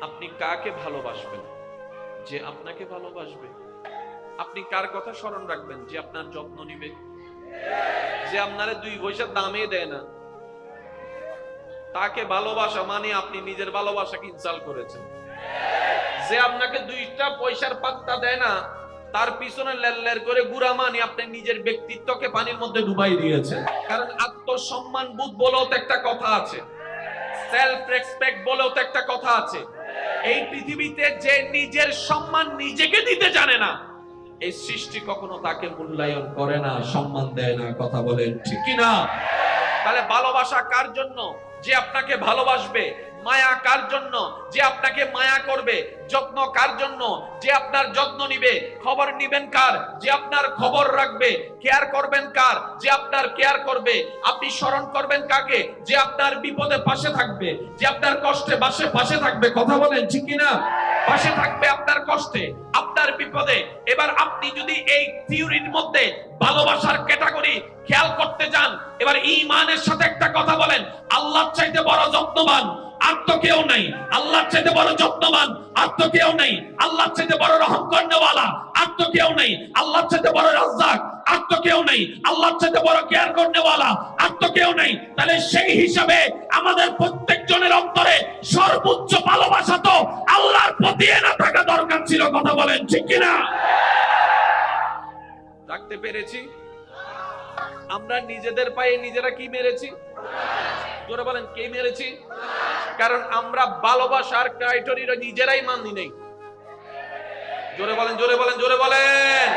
আপনি কাকে ভালোবাসবেন? যে আপনাকে ভালোবাসবে। আপনি কার কথা স্মরণ রাখবেন? যে আপনার যত্ন নিবে, যে আপনারে 2 পয়সা দামে দেয় না। তাকে ভালোবাসা মানে আপনি নিজের ভালোবাসাকে ইনসাল্ট করেছেন। যে আপনাকে 2টা পয়সার পাত্তা দেয় না, তার পিছনে লেললের করে গুড়া মানে আপনি নিজের ব্যক্তিত্বকে পানির মধ্যে ডুবাই দিয়েছেন। কারণ আত্মসম্মান বোধ বলেও তো একটা কথা আছে, সেলফ রেসপেক্ট বলেও তো একটা কথা আছে। এই পৃথিবীতে যে নিজের সম্মান নিজেকে দিতে জানে না, এই সৃষ্টি কখনো তাকে মূল্যায়ন করে না, সম্মান দেয় না। কথা বলেন ঠিক কি না? তাহলে ভালোবাসা কার জন্য? যে আপনাকে ভালোবাসবে। মায়া কার জন্য? যে আপনাকে মায়া করবে। যত্ন কার জন্য? যে আপনার যত্ন নিবে। খবর নিবেন কার? যে আপনার খবর রাখবে। কেয়ার করবেন কার? যে আপনার কেয়ার করবে। আপনি স্মরণ করবেন কাকে? যে আপনার বিপদে পাশে থাকবে, যে আপনার কষ্টে পাশে থাকবে। কথা বলেন ঠিক কি না? পাশে থাকবে আপনার কষ্টে, আপনার বিপদে। এবার আপনি যদি এই থিওরির মধ্যে ভালোবাসার ক্যাটাগরি খেয়াল করতে যান, এবার ঈমানের সাথে একটা কথা বলেন, আল্লাহর চাইতে বড় যত্নবান আর তো কেউ নাই। আল্লাহর চাইতে বড় যত্নবান আর তো কেউ নাই। আল্লাহর চাইতে বড় রহম করনেওয়ালা আর তো কেউ নাই। আল্লাহর চাইতে বড় রাজ্জাক আর তো কেউ নাই। আল্লাহর চাইতে বড় কেয়ার করনেওয়ালা আর তো কেউ নাই। তাহলে সেই হিসাবে আমাদের প্রত্যেকজনের অন্তরে সর্বোচ্চ ভালোবাসা তো আল্লাহর প্রতি না থাকা দরকার ছিল। কথা বলেন ঠিক কিনা? রাখতে পেরেছি? আমরা নিজেদের পায়ে নিজেরা কি মেরেছি? জোরে বলেন, কে মেরেছি? কারণ আমরা ভালোবাসার ক্রাইটেরিয়া নিজেরাই মানি নেই। জোরে বলেন, জোরে বলেন, জোরে বলেন।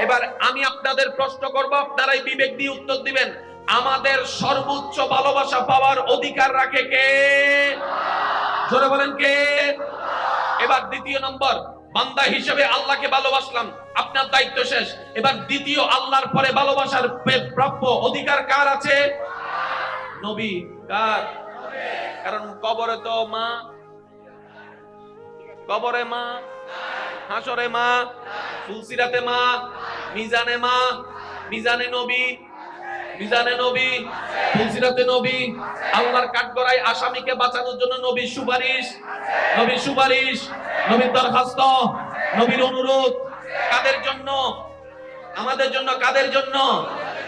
এবার আমি আপনাদের প্রশ্ন করব, আপনারাই বিবেক দিয়ে উত্তর দিবেন। আমাদের সর্বোচ্চ ভালোবাসা পাওয়ার অধিকার রাখে কে? জোরে বলেন কে? এবার দ্বিতীয় নম্বর, বান্দা হিসেবে আল্লাহকে ভালোবাসলাম, আপনার দায়িত্ব শেষ। এবার দ্বিতীয় আল্লাহর পরে ভালোবাসার প্রাপ্য অধিকার কার আছে? নবী। কার? কারণ কবরে তো মা, কবরে মা, হাসরে মা, ফুলসিরাতে মা, মিজানে মা, মিজানে নবী, মিজানে নবী, ফুলসিরাতে নবী। আল্লাহর কাঠগড়ায় আসামিকে বাঁচানোর জন্য নবীর সুপারিশ, নবীর সুপারিশ, নবীর দরখাস্ত, নবীর অনুরোধ। কাদের জন্য? আমাদের জন্য। কাদের জন্য?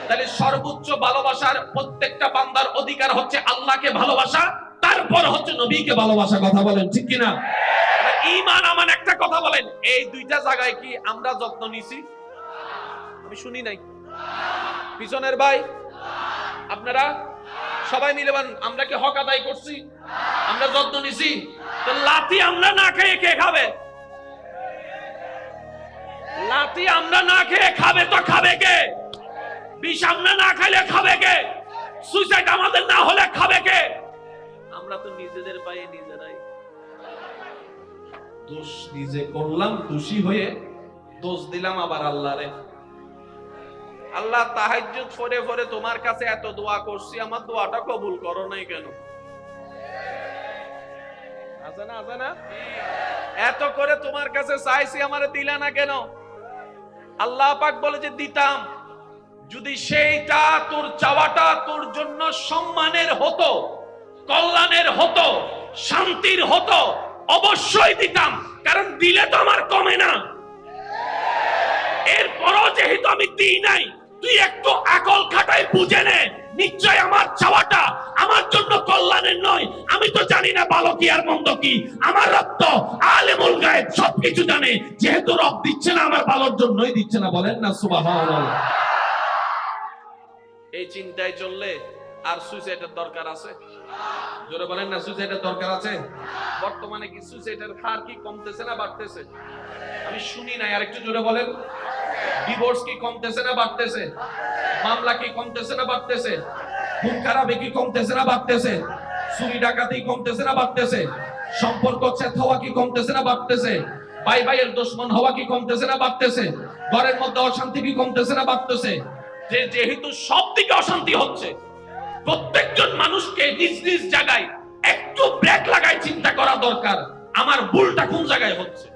তাহলে সর্বোচ্চ ভালোবাসার প্রত্যেকটা বান্দার অধিকার হচ্ছে আল্লাহকে ভালোবাসা, তারপর হচ্ছে নবীকে ভালোবাসা। কথা বলেন ঠিক কিনা? ঈমান আমান একটা কথা বলেন, এই দুইটা জায়গায় কি আমরা যত্ন নিছি? আমি শুনি নাই। পিছনের ভাই আপনারা সবাই মিলে আমরা কি হক আদায় করছি? আমরা যত্ন নিছি? তো লাথি আমরা না খেয়ে কে খাবে? লাথি আমরা না খেয়ে খাবে তো খাবে কে? বিষ আমরা না খাইলে খাবে কে? সুইসাইড আমাদের না হলে খাবে কে? আমরা তো নিজেদের পায়ে নিজেরাই দোষ নিজে করলাম, দোষী হয়ে দোষ দিলাম আবার আল্লাহরে। আল্লাহ তাহাজ্জুদ পড়ে পড়ে তোমার কাছে এত দোয়া করছি, আমার দোয়াটা কবুল করো নাই কেন? আছে না? আছে না? এত করে তোমার কাছে চাইছি, আমারে দিলা না কেন? আল্লাহ পাক বলে যে দিতাম, যদি সেইটা তোর চাওয়াটা তোর জন্য সম্মানের হতো, কল্যাণের হতো, শান্তির হতো, অবশ্যই দিতাম। কারণ দিলে তো আমার কমে না। এরপরও যেহেতু আমি দিই নাই, তুই একটু আকল খাটাই বুঝে নে, নিশ্চয় আমার চাওয়াটা আমার জন্য কল্যাণের নয়। আমি তো জানি না ভালো কি আর মন্দ কি। আমার রব তো আলেমুল গায়েব, সবকিছু জানে। যেহেতু রব দিচ্ছে না, আমার ভালোর জন্যই দিচ্ছে না। বলেন না সুবহানাল্লাহ। এই চিন্তায় চললে আর সুইসাইডের দরকার আছে? জোরে বলেন না, সুইসাইডের দরকার আছে? বর্তমানে কি সুইসাইডের হার কি কমতেছে না বাড়তেছে? আমি শুনি না, আর একটু জোরে বলেন। ডিভোর্স কি কমতেছে না বাড়তেছে? মামলা কি কমতেছে না বাড়তেছে? খুন খারাপি কি কমতেছে না বাড়তেছে? চুরি ডাকাতি কমতেছে না বাড়তেছে? সম্পর্ক ছেদ হওয়া কি কমতেছে না বাড়তেছে? ভাই ভাইয়ের দুশমন হওয়া কি কমতেছে না বাড়তেছে? ঘরের মধ্যে অশান্তি কি কমতেছে না বাড়তেছে? যেহেতু সব দিকে অশান্তি হচ্ছে, প্রত্যেকজন মানুষকে নিজ নিজ জায়গায় একটু ব্রেক লাগাই চিন্তা করা দরকার, আমার ভুলটা কোন জায়গায় হচ্ছে।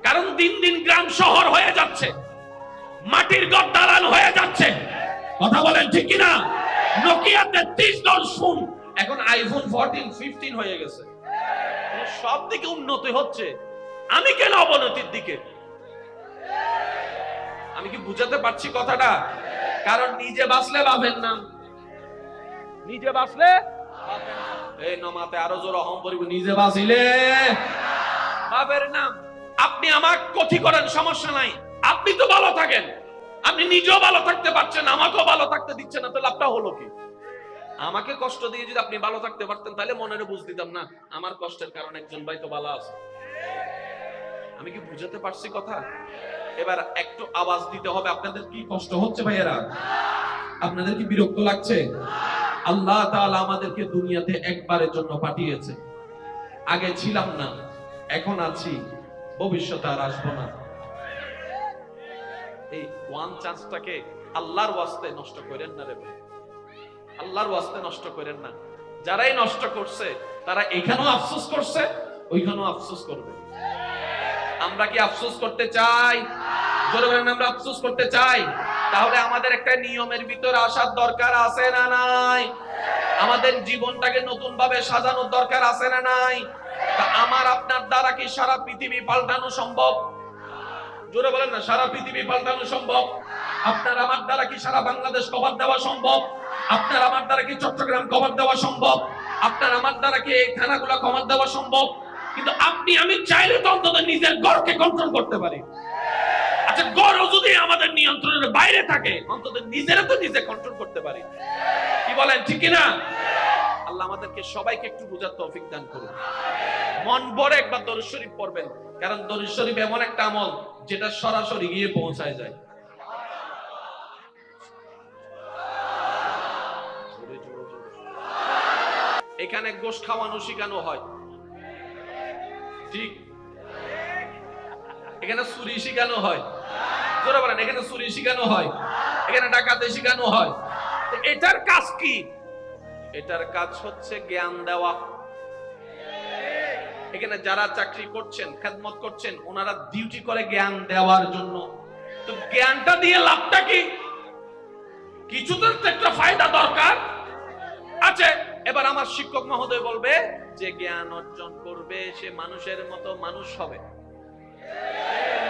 কারণ দিন দিন গ্রাম শহর হয়ে যাচ্ছে, মাটির ঘর দালান হয়ে যাচ্ছে। কথা বলেন ঠিক কিনা? নোকিয়া 33 ফোন এখন আইফোন 14, 15 হয়ে গেছে। সব দিকে উন্নতি হচ্ছে, আমি কেন অবনতির দিকে? আমি কি বুঝাতে পারছি কথাটা? কারণ নিজে বাঁচলে বাপের নাম, নিজে বাঁচলে এই নমাতে আরো জোর অহম করিব, নিজে বাঁচিলে বাপের নাম। আপনি আমার ক্ষতি করেন, সমস্যা নাই, আপনি তো ভালো থাকেন, আপনি নিজেও ভালো থাকতে পারছেন, আমাকেও ভালো থাকতে দিচ্ছেন না, তো লাভটা হলো কি? আমাকে কষ্ট দিয়ে যদি আপনি ভালো থাকতে পারতেন তাহলে মনের বুঝ দিতাম না আমার কষ্টের কারণে একজন ভাই তো ভালো আছে। আমি কি বুঝাতে পারছি কথা? এবার একটু আওয়াজ দিতে হবে। আপনাদের কি কষ্ট হচ্ছে ভাইয়েরা? আপনাদের কি বিরক্ত লাগছে? আল্লাহ তাআলা আমাদেরকে দুনিয়াতে একবারের জন্য পাঠিয়েছে। আগে ছিলাম না, এখন আছি, ভবিষ্যতে আর আসবো না। এই ওয়ান চান্সটাকে আল্লাহর ওয়াস্তে নষ্ট করেন না রে ভাই, আল্লাহর ওয়াস্তে নষ্ট করেন না। যারাই নষ্ট করছে তারা এখানেও আফসোস করছে, ওইখানেও আফসোস করবে। আমরা কি আফসোস করতে চাই? জোরে বলেন, আমরা আফসোস করতে চাই? তাহলে আমাদের একটা নিয়মের ভিতর আসার দরকার আছে না নাই? আমাদের জীবনটাকে নতুন ভাবে সাজানোর দরকার আছে না নাই? আমার আপনার দ্বারা কি সারা পৃথিবী পাল্টানো সম্ভব? জোরে বলেন না, সারা পৃথিবী পাল্টানো সম্ভব? আপনার আমার দ্বারা কি সারা বাংলাদেশ কভার দেওয়া সম্ভব? আপনার আমার দ্বারা কি চট্টগ্রাম কভার দেওয়া সম্ভব? আপনার আমার দ্বারা কি এই থানাগুলো কভার দেওয়া সম্ভব? কিন্তু আপনি আমি চাইলে তো অন্তত নিজের ঘরকে কন্ট্রোল করতে পারি। আচ্ছা, ঘরও যদি আমাদের নিয়ন্ত্রণের বাইরে থাকে, অন্তত নিজেরা তো নিজে কন্ট্রোল করতে পারি। কি বলেন, ঠিক কিনা? আল্লাহ আমাদেরকে সবাইকে একটু বোঝার তৌফিক দান করুন। মন ভরে একবার দরুদ শরীফ পড়বেন, কারণ দরুদ শরীফ এমন একটা আমল যেটা সরাসরি গিয়ে পৌঁছায় যায়। এখানে গোশ খাওয়ানো শিখানো হয়, ঠিক? এখানে চুরি শিখানো হয়, জোরে বলেন, এখানে চুরি শিখানো হয়, এখানে ডাকাতি শিখানো হয়। এটার কাজ কি? এটার কাজ হচ্ছে জ্ঞান দেওয়া। এখানে যারা চাকরি করছেন, খেদমত করছেন, ওনারা ডিউটি করে জ্ঞান দেওয়ার জন্য। তো জ্ঞানটা দিয়ে লাভটা কি? কিছু তো একটা ফায়দা দরকার আছে। এবার আমার শিক্ষক মহোদয় বলবে যে জ্ঞান অর্জন করবে সে মানুষের মতো মানুষ হবে।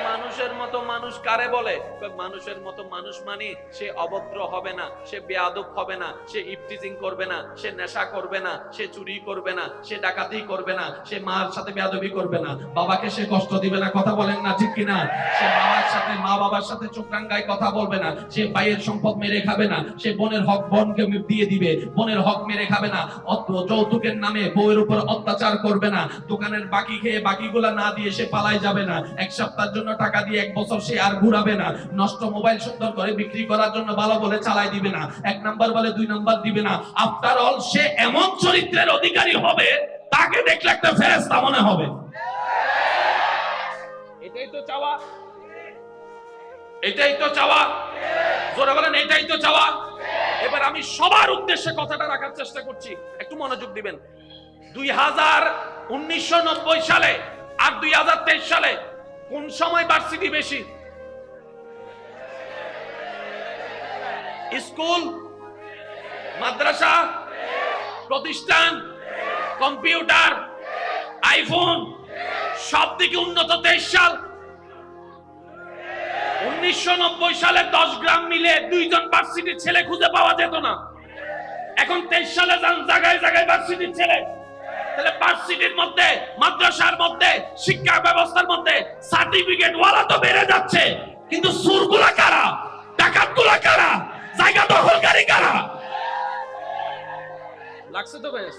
মানুষের মতো মানুষ কারে বলে? মানুষের মতো মানুষ মানে সে অভদ্র হবে না, সে বেয়াদব হবে না, সে ইফটিজিং করবে না, সে নেশা করবে না, সে চুরি করবে না, সে ডাকাতি করবে না, সে মার সাথে বেয়াদবি করবে না, বাবাকে সে কষ্ট দিবে না। কথা বলেন না, ঠিক কিনা? সে মা বাবার সাথে চোখ রাঙ্গায় কথা বলবে না, সে ভাইয়ের সম্পদ মেরে খাবে না, সে বোনের হক বোনকে দিয়ে দিবে, বোনের হক মেরে খাবে না, যৌতুকের নামে বউয়ের উপর অত্যাচার করবে না, দোকানের বাকি খেয়ে বাকিগুলা না দিয়ে সে পালাই যাবে না, এক সপ্তাহের জন্য টাকা দিয়ে এক বছর সে আর ঘুরাবে না, নষ্ট মোবাইল সুন্দর করে বিক্রি করার জন্য ভালো বলে চালাই দিবে না, এক নাম্বার বলে দুই নাম্বার দিবে না। আফটার অল সে এমন চরিত্রের অধিকারী হবে তাকে দেখলে একটা ফেরেশতা মনে হবে। এটাই তো চাওয়া, এটাই তো চাওয়া। জোরে বলেন, এটাই তো চাওয়া। এবার আমি সবার উদ্দেশ্যে কথাটা রাখার চেষ্টা করছি, একটু মনোযোগ দিবেন। 1990 সালে আর 2023 সালে কোন সময় ভার্সিটি বেশি? স্কুল, মাদ্রাসা, প্রতিষ্ঠান, কম্পিউটার, আইফোন, সব দিকে উন্নত 23 সাল। 1990 সালে 10 গ্রাম মিলে 2 জন ভার্সিটির ছেলে খুঁজে পাওয়া যেত না। এখন 23 সালে জায়গায় জায়গায় ভার্সিটির ছেলে। তাহলে ভার্সিটির মধ্যে, মাদ্রাসার মধ্যে, শিক্ষা ব্যবস্থার মধ্যে সার্টিফিকেট ওয়ালা তো বেড়ে যাচ্ছে, কিন্তু সুরগুলা কারা? ডাকাতগুলা কারা? জায়গা দখলকারী কারা? লাগছে তো বেশ,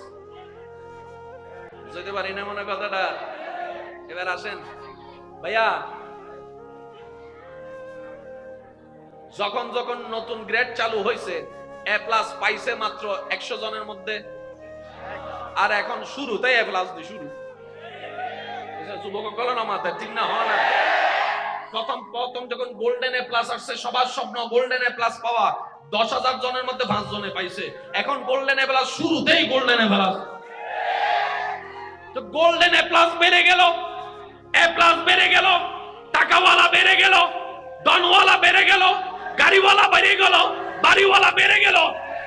বুঝতে পারি না মনে কথাটা। এবার আসেন ভাইয়া, যখন যখন নতুন গ্রেড চালু হয়েছে এ প্লাস পাইছে মাত্র 100 জনের মধ্যে, আর এখন শুরুতেই এ প্লাস দিয়ে শুরু। যুবক না মাথায় ঠিক না হয় না। প্রথম যখন গোল্ডেন এ প্লাস আসছে, সবার স্বপ্ন গোল্ডেন এ প্লাস পাওয়া। 10,000 জনের মধ্যে 5 জনে পাইছে। এখন গোল্ডেন এ প্লাস, শুরুতেই গোল্ডেন এ প্লাস। তো গোল্ডেন এ প্লাস বেড়ে গেল, এ প্লাস বেড়ে গেল, টাকাওয়ালা বেড়ে গেল, ডনওয়ালা বেড়ে গেল, গাড়িওয়ালা বেড়ে গেল, বাড়িওয়ালা বেড়ে গেল।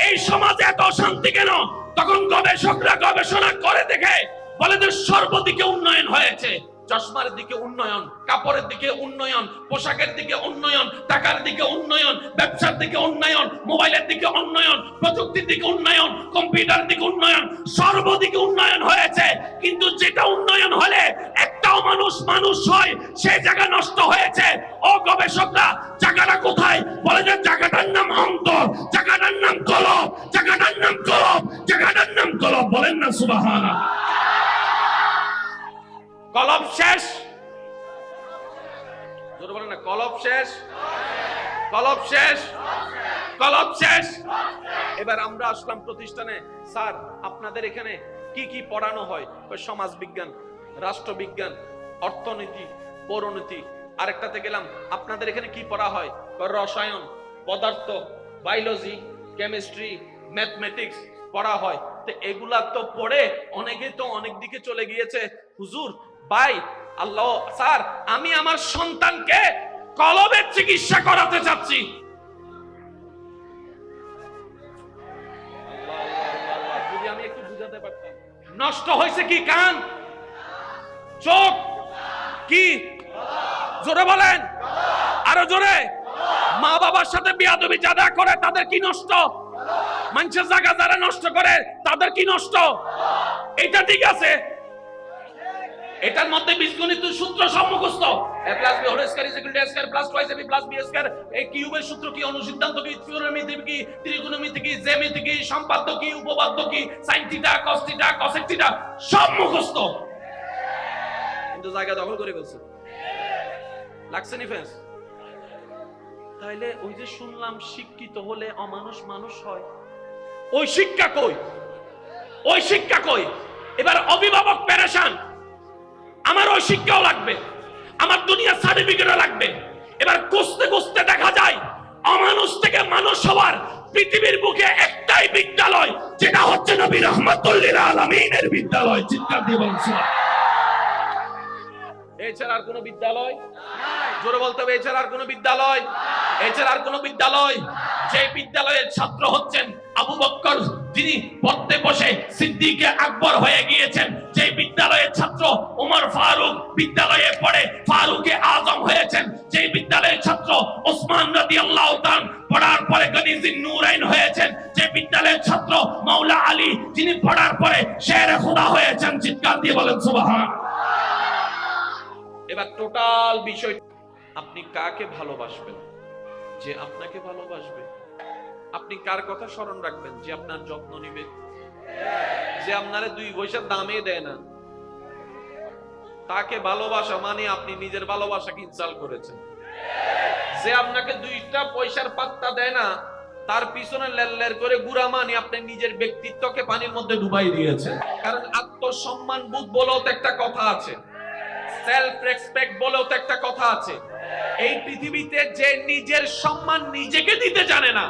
এই সমাজে এত অশান্তি কেন? তখন গবেষকরা গবেষণা করে দেখে বলে যে সর্বদিকে উন্নয়ন হয়েছে। চশমার দিকে উন্নয়ন, কাপড়ের দিকে উন্নয়ন, পোশাকের দিকে উন্নয়ন, টাকার দিকে উন্নয়ন, ব্যবসার দিকে উন্নয়ন, মোবাইলের দিকে উন্নয়ন, প্রযুক্তির দিকে উন্নয়ন, কম্পিউটার দিকে উন্নয়ন, সর্বদিকে উন্নয়ন হয়েছে। কিন্তু যেটা উন্নয়ন হলে একটাও মানুষ মানুষ হয়, সেই জায়গা নষ্ট হয়েছে। ও গবেষকরা, জায়গাটা কোথায়? বলে যে জায়গাটার নাম অন্তর, জায়গাটার নাম কলব, জায়গাটার নাম কলব, জায়গাটার নাম কলব। বলেন না সুবহানাল্লাহ। কলব শেষ, জোরে বলেন না, কলব শেষ, কলব শেষ, কলব শেষ। এবার আমরা আসলাম প্রতিষ্ঠানে। স্যার, আপনাদের এখানে কি কি পড়ানো হয়? সমাজ বিজ্ঞান, রাষ্ট্রবিজ্ঞান, অর্থনীতি, পৌরনীতি। আরেকটাতে গেলাম, আপনাদের এখানে কি পড়া হয়? রসায়ন, পদার্থ, বায়োলজি, কেমিস্ট্রি, ম্যাথমেটিক্স পড়া হয়। তো এগুলা তো পড়ে অনেকে তো অনেক দিকে চলে গিয়েছে। হুজুর, ভাই, আল্লাহ, স্যার, আমি আমার সন্তানকে কলবের চিকিৎসা করাতে চাচ্ছি। যদি আমি একটু বুঝাতে পারতাম। নষ্ট হয়েছে কি? কান, চোখ, কি? জোরে বলেন, আরো জোরে। মা বাবার সাথে বিয়াদবি যারা করে তাদের কি নষ্ট? মানুষের জায়গা যারা নষ্ট করে তাদের কি নষ্ট? এটা ঠিক আছে, এটার মধ্যে বীজগণিত সূত্র সম্মুখস্থ। a plus b whole square is equal to a square plus twice ab plus b square। এই কিউবের সূত্র কি, অনুসিদ্ধান্ত কি, ত্রিকোণমিতি কি, ত্রিকোণমিতি কি, জ্যামিতি কি, সম্পাদ্য কি, উপপাদ্য কি, sin theta, cos theta, cosec theta সব মুখস্থ। কিন্তু জায়গা দখল করে ফেলছে। লাগছে নি ফেন্স? তাইলে ওই যে শুনলাম শিক্ষিত হলে অমানুষ মানুষ হয়, ওই শিক্ষা কই? ওই শিক্ষা কই? এবার অভিভাবক পেরেশান, আমার ওই শিক্ষাও লাগবে, আমার দুনিয়া সার্টিফিকেটও লাগবে। এবার খুঁজতে খুঁজতে দেখা যায় অমানুষ থেকে মানুষ হওয়ার পৃথিবীর বুকে একটাই বিদ্যালয়, যেটা হচ্ছে নবী রাহমাতুল লিল আলামিনের বিদ্যালয়। চিৎকার দিয়ে বলুন সুবহানাল্লাহ। এছাড়া আর কোনো বিদ্যালয় নাই। জোরে বলতে হবে, এছাড়া আর কোনো বিদ্যালয়, এছাড়া আর কোনো বিদ্যালয়। যে বিদ্যালয়ের ছাত্র হচ্ছেন আবু বকর, যিনি পড়তে বসে সিদ্দিকে আকবর হয়ে গিয়েছেন। যে বিদ্যালয়ের ছাত্র ওমর ফারুক বিদ্যালয়ে পড়ে ফারুকে আজম হয়েছেন। যে বিদ্যালয়ের ছাত্র ওসমান রাদিয়াল্লাহু তাআলা পড়ার পরে গনিজুন নূরাইন হয়েছেন। যে বিদ্যালয়ের ছাত্র মাওলা আলী, যিনি পড়ার পরে শেরে খোদা হয়েছেন। চিৎকার দিয়ে বলেন সুবহানাল্লাহ। এবার টোটাল বিষয়, আপনি কাকে ভালোবাসবেন? যে আপনাকে ভালোবাসবে। আপনি কার কথা স্মরণ রাখবেন? যে আপনার যত্ন নিবে, যে আপনারে 2 পয়সার দামে দেয় না। তাকে ভালোবাসা মানে আপনি নিজের ভালোবাসাকে ইনসাল্ট করেছেন। যে আপনাকে 2টা পয়সার পাত্তা দেয় না, তার পিছনে লেললের করে গুড়া মানে আপনি নিজের ব্যক্তিত্বকে পানির মধ্যে ডুবাই দিয়েছেন। কারণ আত্মসম্মান বোধ বলেও তো একটা কথা আছে, সেলফ রেসপেক্ট বলেও তো একটা কথা আছে। এই পৃথিবীতে যে নিজের সম্মান নিজেকে দিতে জানে না,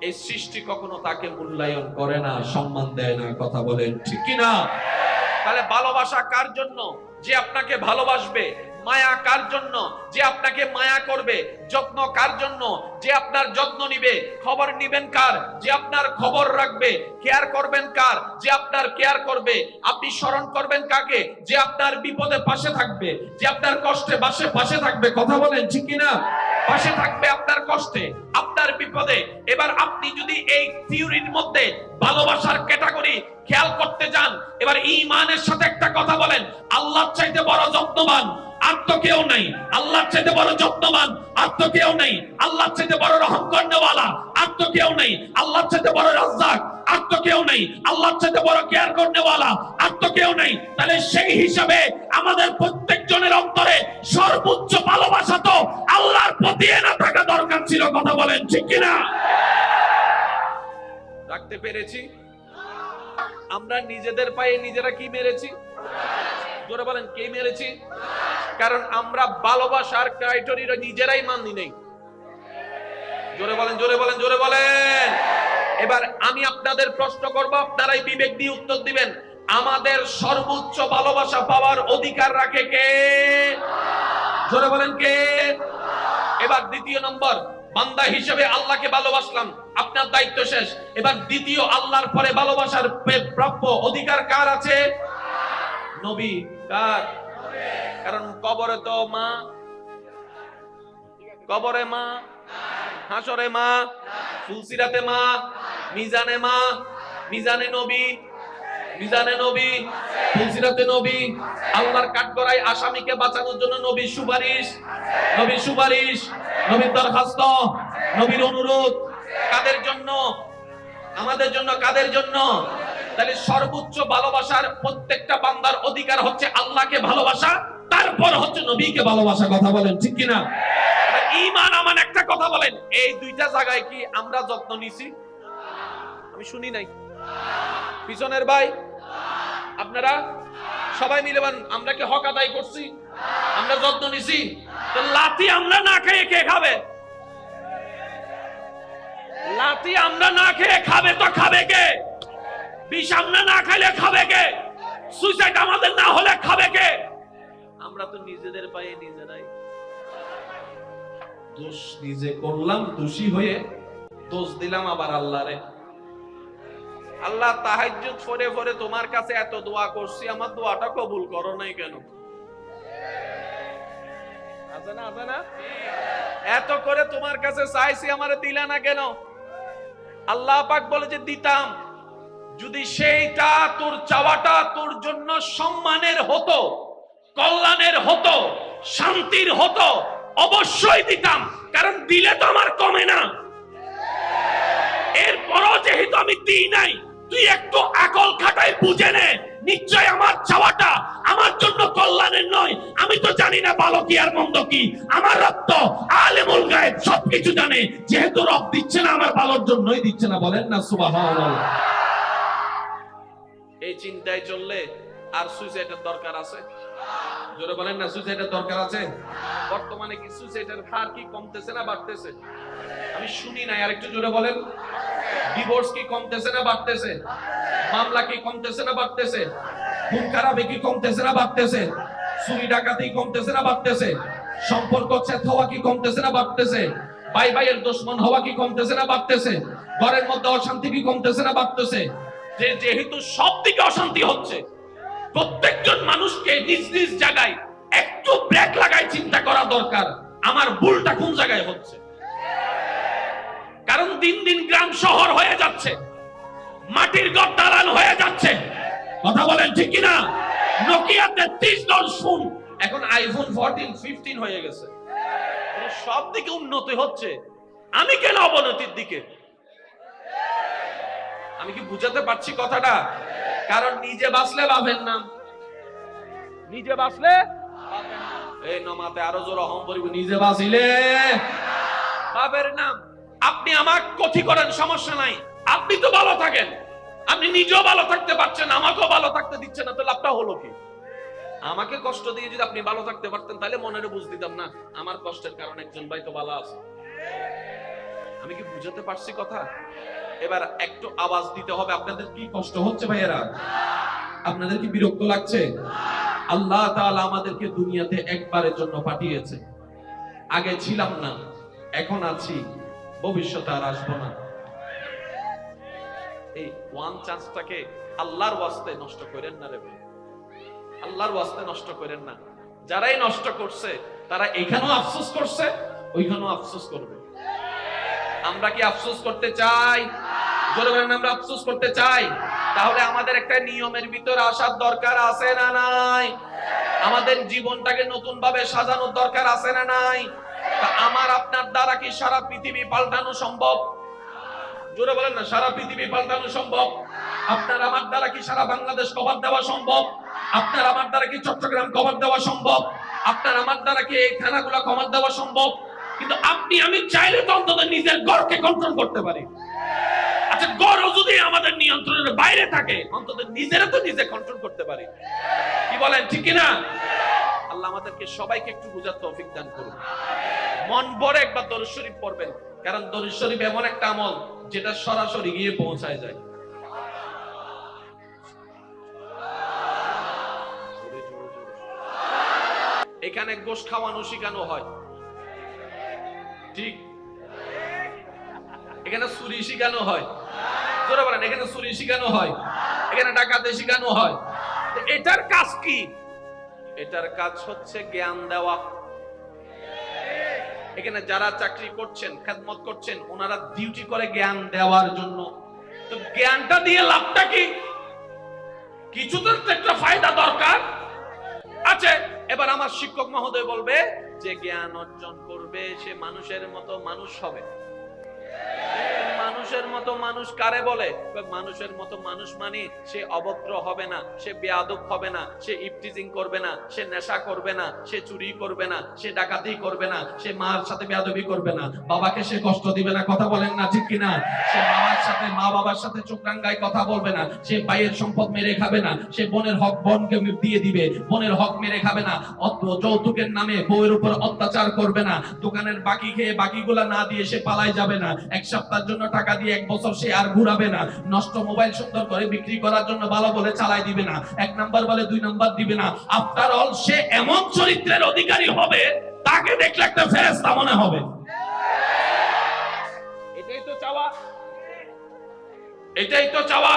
এই সৃষ্টি কখনো তাকে মূল্যায়ন করে না, সম্মান দেয় না। কথা বলেন ঠিক কি না? তাহলে ভালোবাসা কার জন্য? যে আপনাকে ভালোবাসবে। মায়া কার জন্য? যে আপনাকে মায়া করবে। যত্ন কার জন্য? যে আপনার যত্ন নিবে। খবর নিবেন কার? যে আপনার খবর রাখবে। কেয়ার করবেন কার? যে আপনার কেয়ার করবে। আপনি স্মরণ করবেন কাকে? যে আপনার বিপদে পাশে থাকবে, যে আপনার কষ্টে পাশে থাকবে। কথা বলেন ঠিক কি না? পাশে থাকবে আপনার কষ্টে, আপনার বিপদে। এবার আপনি যদি এই থিওরির মধ্যে ভালোবাসার ক্যাটাগরি খেয়াল করতে যান, এবার ঈমানের সাথে একটা কথা বলেন, আল্লাহর চাইতে বড় যত্নবান আর তো কেউ নাই। আল্লাহর চাইতে বড় যত্নবান আর তো কেউ নাই। আল্লাহর চাইতে বড় রহম করনেওয়ালা আর তো কেউ নাই। আল্লাহর চাইতে বড় রাজ্জাক আর তো কেউ নাই। আল্লাহর চাইতে বড় কেয়ার করনেওয়ালা আর তো কেউ নাই। তাহলে সেই হিসাবে আমাদের প্রত্যেকজনের অন্তরে সর্বোচ্চ ভালোবাসা তো আল্লাহর প্রতি না থাকা দরকার ছিল। কথা বলেন ঠিক কিনা? রাখতে পেরেছি? আমরা নিজেদের পায়ে নিজেরা কি মেরেছি? জোরে বলেন, কে মেরেছি? কারণ আমরা ভালোবাসার ক্রাইটেরিয়া নিজেরাই মানি নাই। জোরে বলেন, জোরে বলেন, জোরে বলেন। এবার আমি আপনাদের প্রশ্ন করব, আপনারাই বিবেক দিয়ে উত্তর দিবেন। আমাদের সর্বোচ্চ ভালোবাসা পাওয়ার অধিকার রাখে কে? জোরে বলেন কে? এবার দ্বিতীয় নম্বর, বান্দা হিসেবে আল্লাহকে ভালোবাসলাম, আপনার দায়িত্ব শেষ। এবার দ্বিতীয় আল্লাহর পরে ভালোবাসার প্রাপ্য অধিকার কার আছে? নবী কার? কারণ কবরে তো মা, কবরে মা, হাসরে মা, ফুলসিরাতে মা, মিজানে মা, মিজানে নবী, মিজানে নবী, ফুলসিরাতে নবী, আল্লাহর কাঠগড়ায় আসামিকে বাঁচানোর জন্য নবীর সুপারিশ, নবীর সুপারিশ, নবীর দরখাস্ত, নবীর অনুরোধ। কাদের জন্য? আমাদের জন্য। কাদের জন্য? তাহলে সর্বোচ্চ ভালোবাসার প্রত্যেকটা বান্দার অধিকার হচ্ছে আল্লাহকে ভালোবাসা, তারপর হচ্ছে নবীকে ভালোবাসা। কথা বলেন ঠিক কিনা? ঈমান আমান একটা কথা বলেন, এই দুইটা জায়গায় কি আমরা যত্ন নিছি? আমি শুনি নাই। পিছনের ভাই আপনারা সবাই মিলে বলেন, আমরা কি হক আদায় করছি? আমরা যত্ন নিছি? তো লাথি আমরা না খেয়ে কে খাবে? লাথি আমরা না খেয়ে খাবে তো খাবে কে? বিষ আমরা না খাইলে খাবে কে? সুইসাইড আমাদের না হলে খাবে কে? আমরা তো নিজেদের পায়ে নিজেরাই দোষ নিজে করলাম, দোষী হয়ে দোষ দিলাম আবার আল্লাহরে। আল্লাহ তাহাজ্জুদ পড়ে পড়ে তোমার কাছে এত দোয়া করছি, আমার দোয়াটা কবুল করো নাই কেন? আছে না? আছে না? এত করে তোমার কাছে চাইছি, আমারে দিলা না কেন? আল্লাহ পাক বলে যে দিতাম, যদি সেইটা তোর চাওয়াটা তোর জন্য সম্মানের হতো, কল্যাণের হতো, শান্তির হতো, অবশ্যই দিতাম। কারণ দিলে তো আমার কমে না। এরপরও যেহেতু আমি দিই নাই, তুই একটু আকল খাটাই বুঝে নে, নিশ্চয় আমার চাওয়াটা আমার জন্য কল্যাণের নয়। আমি তো জানি না ভালো কি আর মন্দ কি, আমার রব তো আলেমুল গায়েব, সবকিছু জানে। যেহেতু রব দিচ্ছে না, আমার ভালোর জন্যই দিচ্ছে না। বলেন না সুবহানাল্লাহ। এই চিন্তায় চললে আর সুইসাইডের দরকার আছে? জোরে বলেন না, সুইসাইডের দরকার আছে? বর্তমানে কি সুইসাইডের হার কি কমতেছে না বাড়তেছে? আমি শুনি না, আর একটু জোরে বলেন। ডিভোর্স কি কমতেছে না বাড়তেছে? মামলা কি কমতেছে না বাড়তেছে? খুন খারাপি কি কমতেছে না বাড়তেছে? চুরি ডাকাতি কমতেছে না বাড়তেছে? সম্পর্ক ছেদ হওয়া কি কমতেছে না বাড়তেছে? ভাই ভাইয়ের দুশমন হওয়া কি কমতেছে না বাড়তেছে? ঘরের মধ্যে অশান্তি কি কমতেছে না বাড়তেছে? যেহেতু সব দিকে অশান্তি হচ্ছে, প্রত্যেকজন মানুষকে নিজ নিজ জায়গায় একটু ব্রেক লাগাই চিন্তা করা দরকার, আমার ভুলটা কোন জায়গায় হচ্ছে। কারণ দিন দিন গ্রাম শহর হয়ে যাচ্ছে, মাটির ঘর দালান হয়ে যাচ্ছে। কথা বলেন ঠিক কিনা? নোকিয়া 3310 ফোন এখন আইফোন 14 15 হয়ে গেছে। সব দিকে উন্নতি হচ্ছে, আমি কেন অবনতির দিকে? আমি কি বুঝাতে পারছি কথাটা? কারণ নিজে বাঁচলে বাপের নাম, নিজে বাঁচলে এই নমাতে আরো জোর অহম বলিব, নিজে বাঁচিলে বাপের নাম। আপনি আমার ক্ষতি করেন, সমস্যা নাই, আপনি তো ভালো থাকেন। আপনি নিজেও ভালো থাকতে পারছেন, আমাকেও ভালো থাকতে দিচ্ছেন না, তো লাভটা হলো কি? আমাকে কষ্ট দিয়ে যদি আপনি ভালো থাকতে পারতেন, তাহলে মনের বুঝ দিতাম না আমার কষ্টের কারণে একজন ভাই তো ভালো আছে। আমি কি বুঝাতে পারছি কথা? এবার একটু আওয়াজ দিতে হবে। আপনাদের কি কষ্ট হচ্ছে ভাইয়েরা? আপনাদের কি বিরক্ত লাগছে? আল্লাহ তাআলা আমাদেরকে দুনিয়াতে একবারের জন্য পাঠিয়েছে। আগে ছিলাম না, এখন আছি, ভবিষ্যতে আর আসবো না। এই ওয়ান চান্সটাকে আল্লাহর ওয়াস্তে নষ্ট করেন না রে ভাই, আল্লাহর ওয়াস্তে নষ্ট করেন না। যারাই নষ্ট করছে তারা এখানেও আফসোস করছে, ওইখানেও আফসোস করবে। আমরা কি আফসোস করতে চাই? জোরে বলেন, আমরা আফসোস করতে চাই? তাহলে আমাদের একটা নিয়মের ভিতর আসার দরকার আছে না নাই? আমাদের জীবনটাকে নতুন ভাবে সাজানোর দরকার আছে না নাই? আমার আপনার দ্বারা কি সারা পৃথিবী পাল্টানো সম্ভব? জোরে বলেন না, সারা পৃথিবী পাল্টানো সম্ভব? আপনার আমার দ্বারা কি সারা বাংলাদেশ কভার দেওয়া সম্ভব? আপনার আমার দ্বারা কি চট্টগ্রাম কভার দেওয়া সম্ভব? আপনার আমার দ্বারা কি এই থানাগুলো কভার দেওয়া সম্ভব? কিন্তু আপনি আমি চাইলে তো অন্তত নিজের ঘরকে কন্ট্রোল করতে পারি। আচ্ছা, ঘরও যদি আমাদের নিয়ন্ত্রণের বাইরে থাকে, অন্তত নিজেরা তো নিজে কন্ট্রোল করতে পারি। কি বলেন, ঠিক কিনা? আল্লাহ আমাদেরকে সবাইকে একটু বুঝার তৌফিক দান করুন। মন ভরে একবার দরুদ শরীফ পড়বেন, কারণ দরুদ শরীফ এমন একটা আমল যেটা সরাসরি গিয়ে পৌঁছায় যায়। এখানে গোশত খাওয়ানো শিখানো হয়, ঠিক? এখানে চুরি শিখানো হয়, জোরে বলেন, এখানে চুরি শিখানো হয়, এখানে ডাকাতি শিখানো হয়, এটার কাজ কি? এটার কাজ হচ্ছে জ্ঞান দেওয়া। এখানে যারা চাকরি করছেন, খেদমত করছেন, ওনারা ডিউটি করে জ্ঞান দেওয়ার জন্য। তো জ্ঞানটা দিয়ে লাভটা কি? কিছু তো একটা ফায়দা দরকার আছে। এবার আমার শিক্ষক মহোদয় বলবে যে জ্ঞান অর্জন করবে সে মানুষের মতো মানুষ হবে। মানুষের মতো মানুষ কারে বলে? মানুষের মতো মানুষ মানে সে অভদ্র হবে না, সে বেয়াদব হবে না, সে ইফটিজিং করবে না, সে নেশা করবে না, সে চুরি করবে না, সে ডাকাতি করবে না, সে মার সাথে বেয়াদবি করবে না, বাবাকে সে কষ্ট দিবে না। কথা বলেন না ঠিক কিনা? সে মামার সাথে, মা বাবার সাথে চোখরাঙ্গায় কথা বলবে না, সে ভাইয়ের সম্পদ মেরে খাবে না, সে বোনের হক বোনকে দিয়ে দিবে, বোনের হক মেরে খাবে না, যৌতুকের নামে বউয়ের উপর অত্যাচার করবে না, দোকানের বাকি খেয়ে বাকিগুলা না দিয়ে সে পালায় যাবে না, এক সপ্তাহের জন্য টাকা দিয়ে এক বছর সে আর ঘুরাবে না, নষ্ট মোবাইল সুন্দর করে বিক্রি করার জন্য ভালো বলে চালাই দিবে না, এক নাম্বার বলে দুই নাম্বার দিবে না। আফটার অল সে এমন চরিত্রের অধিকারী হবে, তাকে দেখলে একটা ফেরেশতা মনে হবে। এটাই তো চাওয়া, এটাই তো চাওয়া।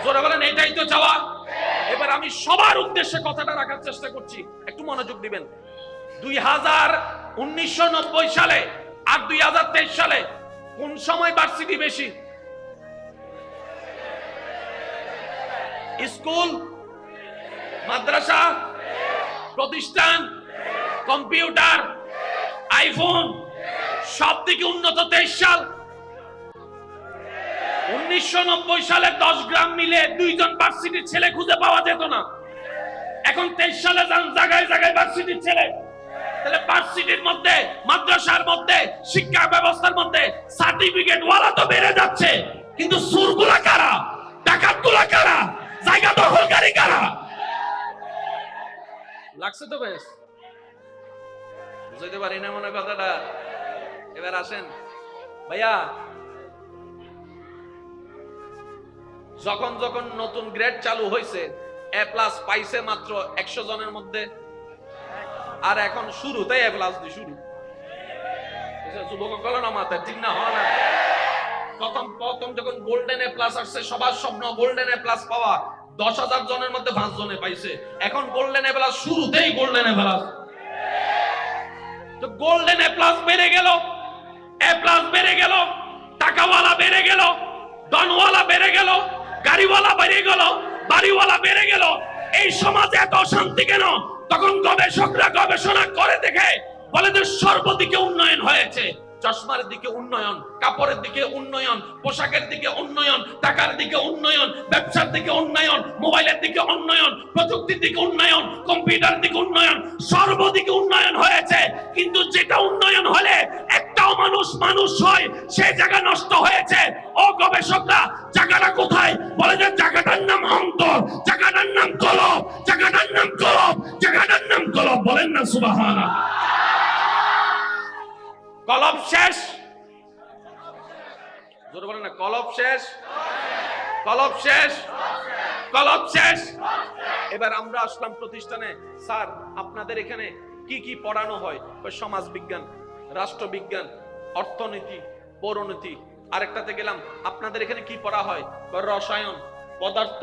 জোরে বলেন, এটাই তো চাওয়া। এবার আমি সবার উদ্দেশ্যে কথাটা রাখার চেষ্টা করছি, একটু মনোযোগ দিবেন। 1990 সালে আর 2023 সালে কোন সময় ভার্সিটি বেশি? স্কুল, মাদ্রাসা, প্রতিষ্ঠান, কম্পিউটার, আইফোন, সব দিকে উন্নত 23 সাল। 1990 সালে 10 গ্রাম মিলে 2 জন ভার্সিটির ছেলে খুঁজে পাওয়া যেত না। এখন 23 সালে জায়গায় জায়গায় ভার্সিটির ছেলে। তাহলে ভার্সিটির মধ্যে, মাদ্রাসার মধ্যে, শিক্ষা ব্যবস্থার মধ্যে সার্টিফিকেট ওয়ালা তো বেড়ে যাচ্ছে, কিন্তু সুরগুলা কারা? ডাকাতগুলা কারা? জায়গা দখলকারী কারা? লাগছে তো বেশ, বুঝতে পারি না মনে কথাটা। এবার আসেন ভাইয়া, যখন যখন নতুন গ্রেড চালু হয়েছে, এ প্লাস পাইছে মাত্র 100 জনের মধ্যে, আর এখন শুরুতেই এ প্লাস দিয়ে শুরু। যুবক গেল না মাথায়, ঠিক না? হয় না? প্রথম যখন গোল্ডেন এ প্লাস আসছে, সবার স্বপ্ন গোল্ডেন এ প্লাস পাওয়া। 10,000 জনের মধ্যে 5 জনে পাইছে। এখন গোল্ডেন এ প্লাস, শুরুতেই গোল্ডেন এ প্লাস। তো গোল্ডেন এ প্লাস বেড়ে গেল, এ প্লাস বেড়ে গেল, টাকাওয়ালা বেড়ে গেল, ডনওয়ালা বেড়ে গেল, গাড়িওয়ালা বেড়ে গেল, বাড়িওয়ালা বেড়ে গেল। এই সমাজে এত অশান্তি কেন? তখন গবেষকরা গবেষণা করে দেখে বলে যে সর্বদিকে উন্নয়ন হয়েছে। চশমার দিকে উন্নয়ন, কাপড়ের দিকে উন্নয়ন, পোশাকের দিকে উন্নয়ন, টাকার দিকে উন্নয়ন, ব্যবসার দিকে উন্নয়ন, মোবাইলের দিকে উন্নয়ন, প্রযুক্তির দিকে উন্নয়ন, কম্পিউটার দিকে উন্নয়ন, সর্বদিকে উন্নয়ন হয়েছে। কিন্তু যেটা উন্নয়ন হলে একটাও মানুষ মানুষ হয়, সেই জায়গা নষ্ট হয়েছে। ও গবেষকরা, জায়গাটা কোথায়? বলে যে জায়গাটার নাম অন্তর, জায়গাটার নাম কলব, জায়গাটার নাম কলব, জায়গাটার নাম কলব। বলেন না সুবহানাল্লাহ। কলব শেষ, জোরে বলেন না, কলব শেষ, কলব শেষ, কলব শেষ। এবার আমরা আসলাম প্রতিষ্ঠানে। স্যার, আপনাদের এখানে কি কি পড়ানো হয়? সমাজ বিজ্ঞান, রাষ্ট্রবিজ্ঞান, অর্থনীতি, পৌরনীতি। আরেকটাতে গেলাম, আপনাদের এখানে কি পড়া হয়? রসায়ন, পদার্থ,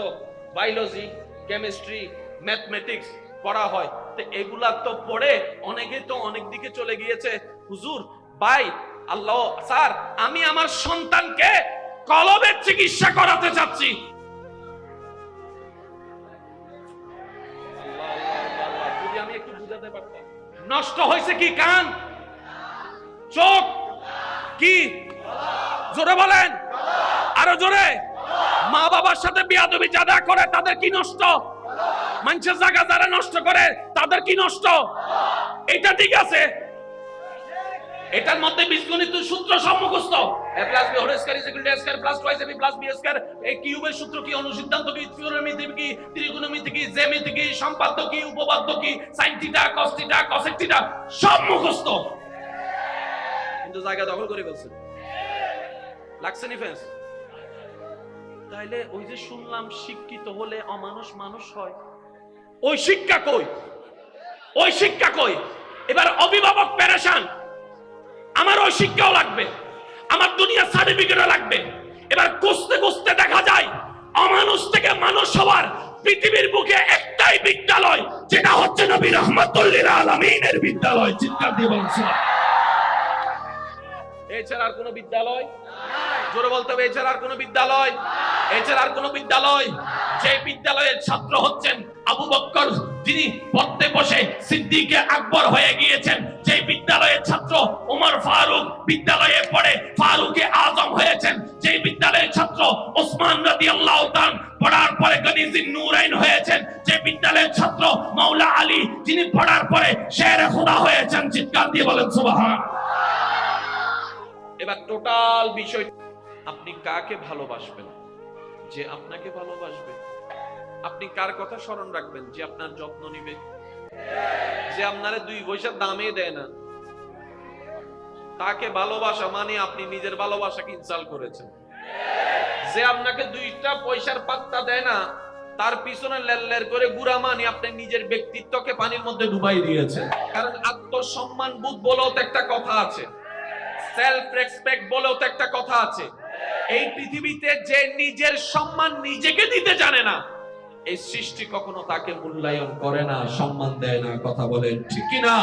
বায়োলজি, কেমিস্ট্রি, ম্যাথমেটিক্স পড়া হয়। তো এগুলা তো পড়ে অনেকে তো অনেক দিকে চলে গিয়েছে। হুজুর, ভাই, আল্লাহ, স্যার, আমি আমার সন্তানকে কলবের চিকিৎসা করাতে চাচ্ছি। যদি আমি একটু বুঝাতে পারতাম। নষ্ট হয়েছে কি? কান, চোখ, কি? জোরে বলেন, আরো জোরে। মা বাবার সাথে বেয়াদবি যারা করে তাদের কি নষ্ট? মানুষের জায়গা যারা নষ্ট করে তাদের কি নষ্ট? এটা ঠিক আছে। এটার মধ্যে বীজগণিত সূত্র সম্মুখস্থ। a plus b whole square is equal to a square plus twice ab plus b square। এই কিউবের সূত্র কি, অনুসিদ্ধান্ত কি, থিওরেমিতি কি, ত্রিকোণমিতি কি, জ্যামিতি কি, সম্পাদ্য কি, উপপাদ্য কি, sin theta, cos theta, cosec theta, সব মুখস্থ। কিন্তু জায়গা দখল করে ফেলছে। লাগছে নি ফেন্স? তাইলে ওই যে শুনলাম শিক্ষিত হলে অমানুষ মানুষ হয়, ওই শিক্ষা কই? ওই শিক্ষা কই? এবার অভিভাবক পেরেশান, আমার ওই শিক্ষাও লাগবে, আমার দুনিয়ার সার্টিফিকেটও লাগবে। এবার খুঁজতে খুঁজতে দেখা যায় অমানুষ থেকে মানুষ হওয়ার পৃথিবীর বুকে একটাই বিদ্যালয়, যেটা হচ্ছে নবী রাহমাতুল লিল আলামিনের বিদ্যালয়। চিৎকার দিয়ে বলুন সুবহানাল্লাহ। এছাড়া আর কোনো বিদ্যালয় জোরে বলতে হবে, এছাড়া আর কোনো বিদ্যালয়, এছাড়া আর কোনো বিদ্যালয়। যে বিদ্যালয়ের ছাত্র হচ্ছেন আবু বকর, যিনি পড়তে বসে সিদ্দিকে আকবর হয়ে গিয়েছেন। যে বিদ্যালয়ের ছাত্র ওমর ফারুক বিদ্যালয়ে পড়ে ফারুকে আজম হয়েছেন। যে বিদ্যালয়ের ছাত্র ওসমান রাদিয়াল্লাহু তাআলা পড়ার পরে গনিজিন নূরাইন হয়েছেন। যে বিদ্যালয়ের ছাত্র মাওলা আলী, যিনি পড়ার পরে শেরে খোদা হয়েছেন। চিৎকার দিয়ে বলেন সুবহানাল্লাহ। এবার টোটাল বিষয়, আপনি কাকে ভালোবাসবেন? যে আপনাকে ভালোবাসবে। আপনি কার কথা স্মরণ রাখবেন? যে আপনার যত্ন নিবে, যে আপনারে 2 পয়সা দামে দেয় না। তাকে ভালোবাসা মানে আপনি নিজের ভালোবাসাকে ইনসাল্ট করেছেন। যে আপনাকে 2টা পয়সার পাত্তা দেয় না, তার পিছনে লেল্লের করে গুড়া মানি আপনি নিজের ব্যক্তিত্বকে পানির মধ্যে ডুবাই দিয়েছেন। কারণ আত্মসম্মান বোধ বলেও তো একটা কথা আছে, সেলফ রেসপেক্ট বলেও তো একটা কথা আছে। এই পৃথিবীতে যে নিজের সম্মান নিজেকে দিতে জানে না, এই সৃষ্টি কখনো তাকে মূল্যায়ন করে না, সম্মান দেয় না। কথা বলেন ঠিক কি না?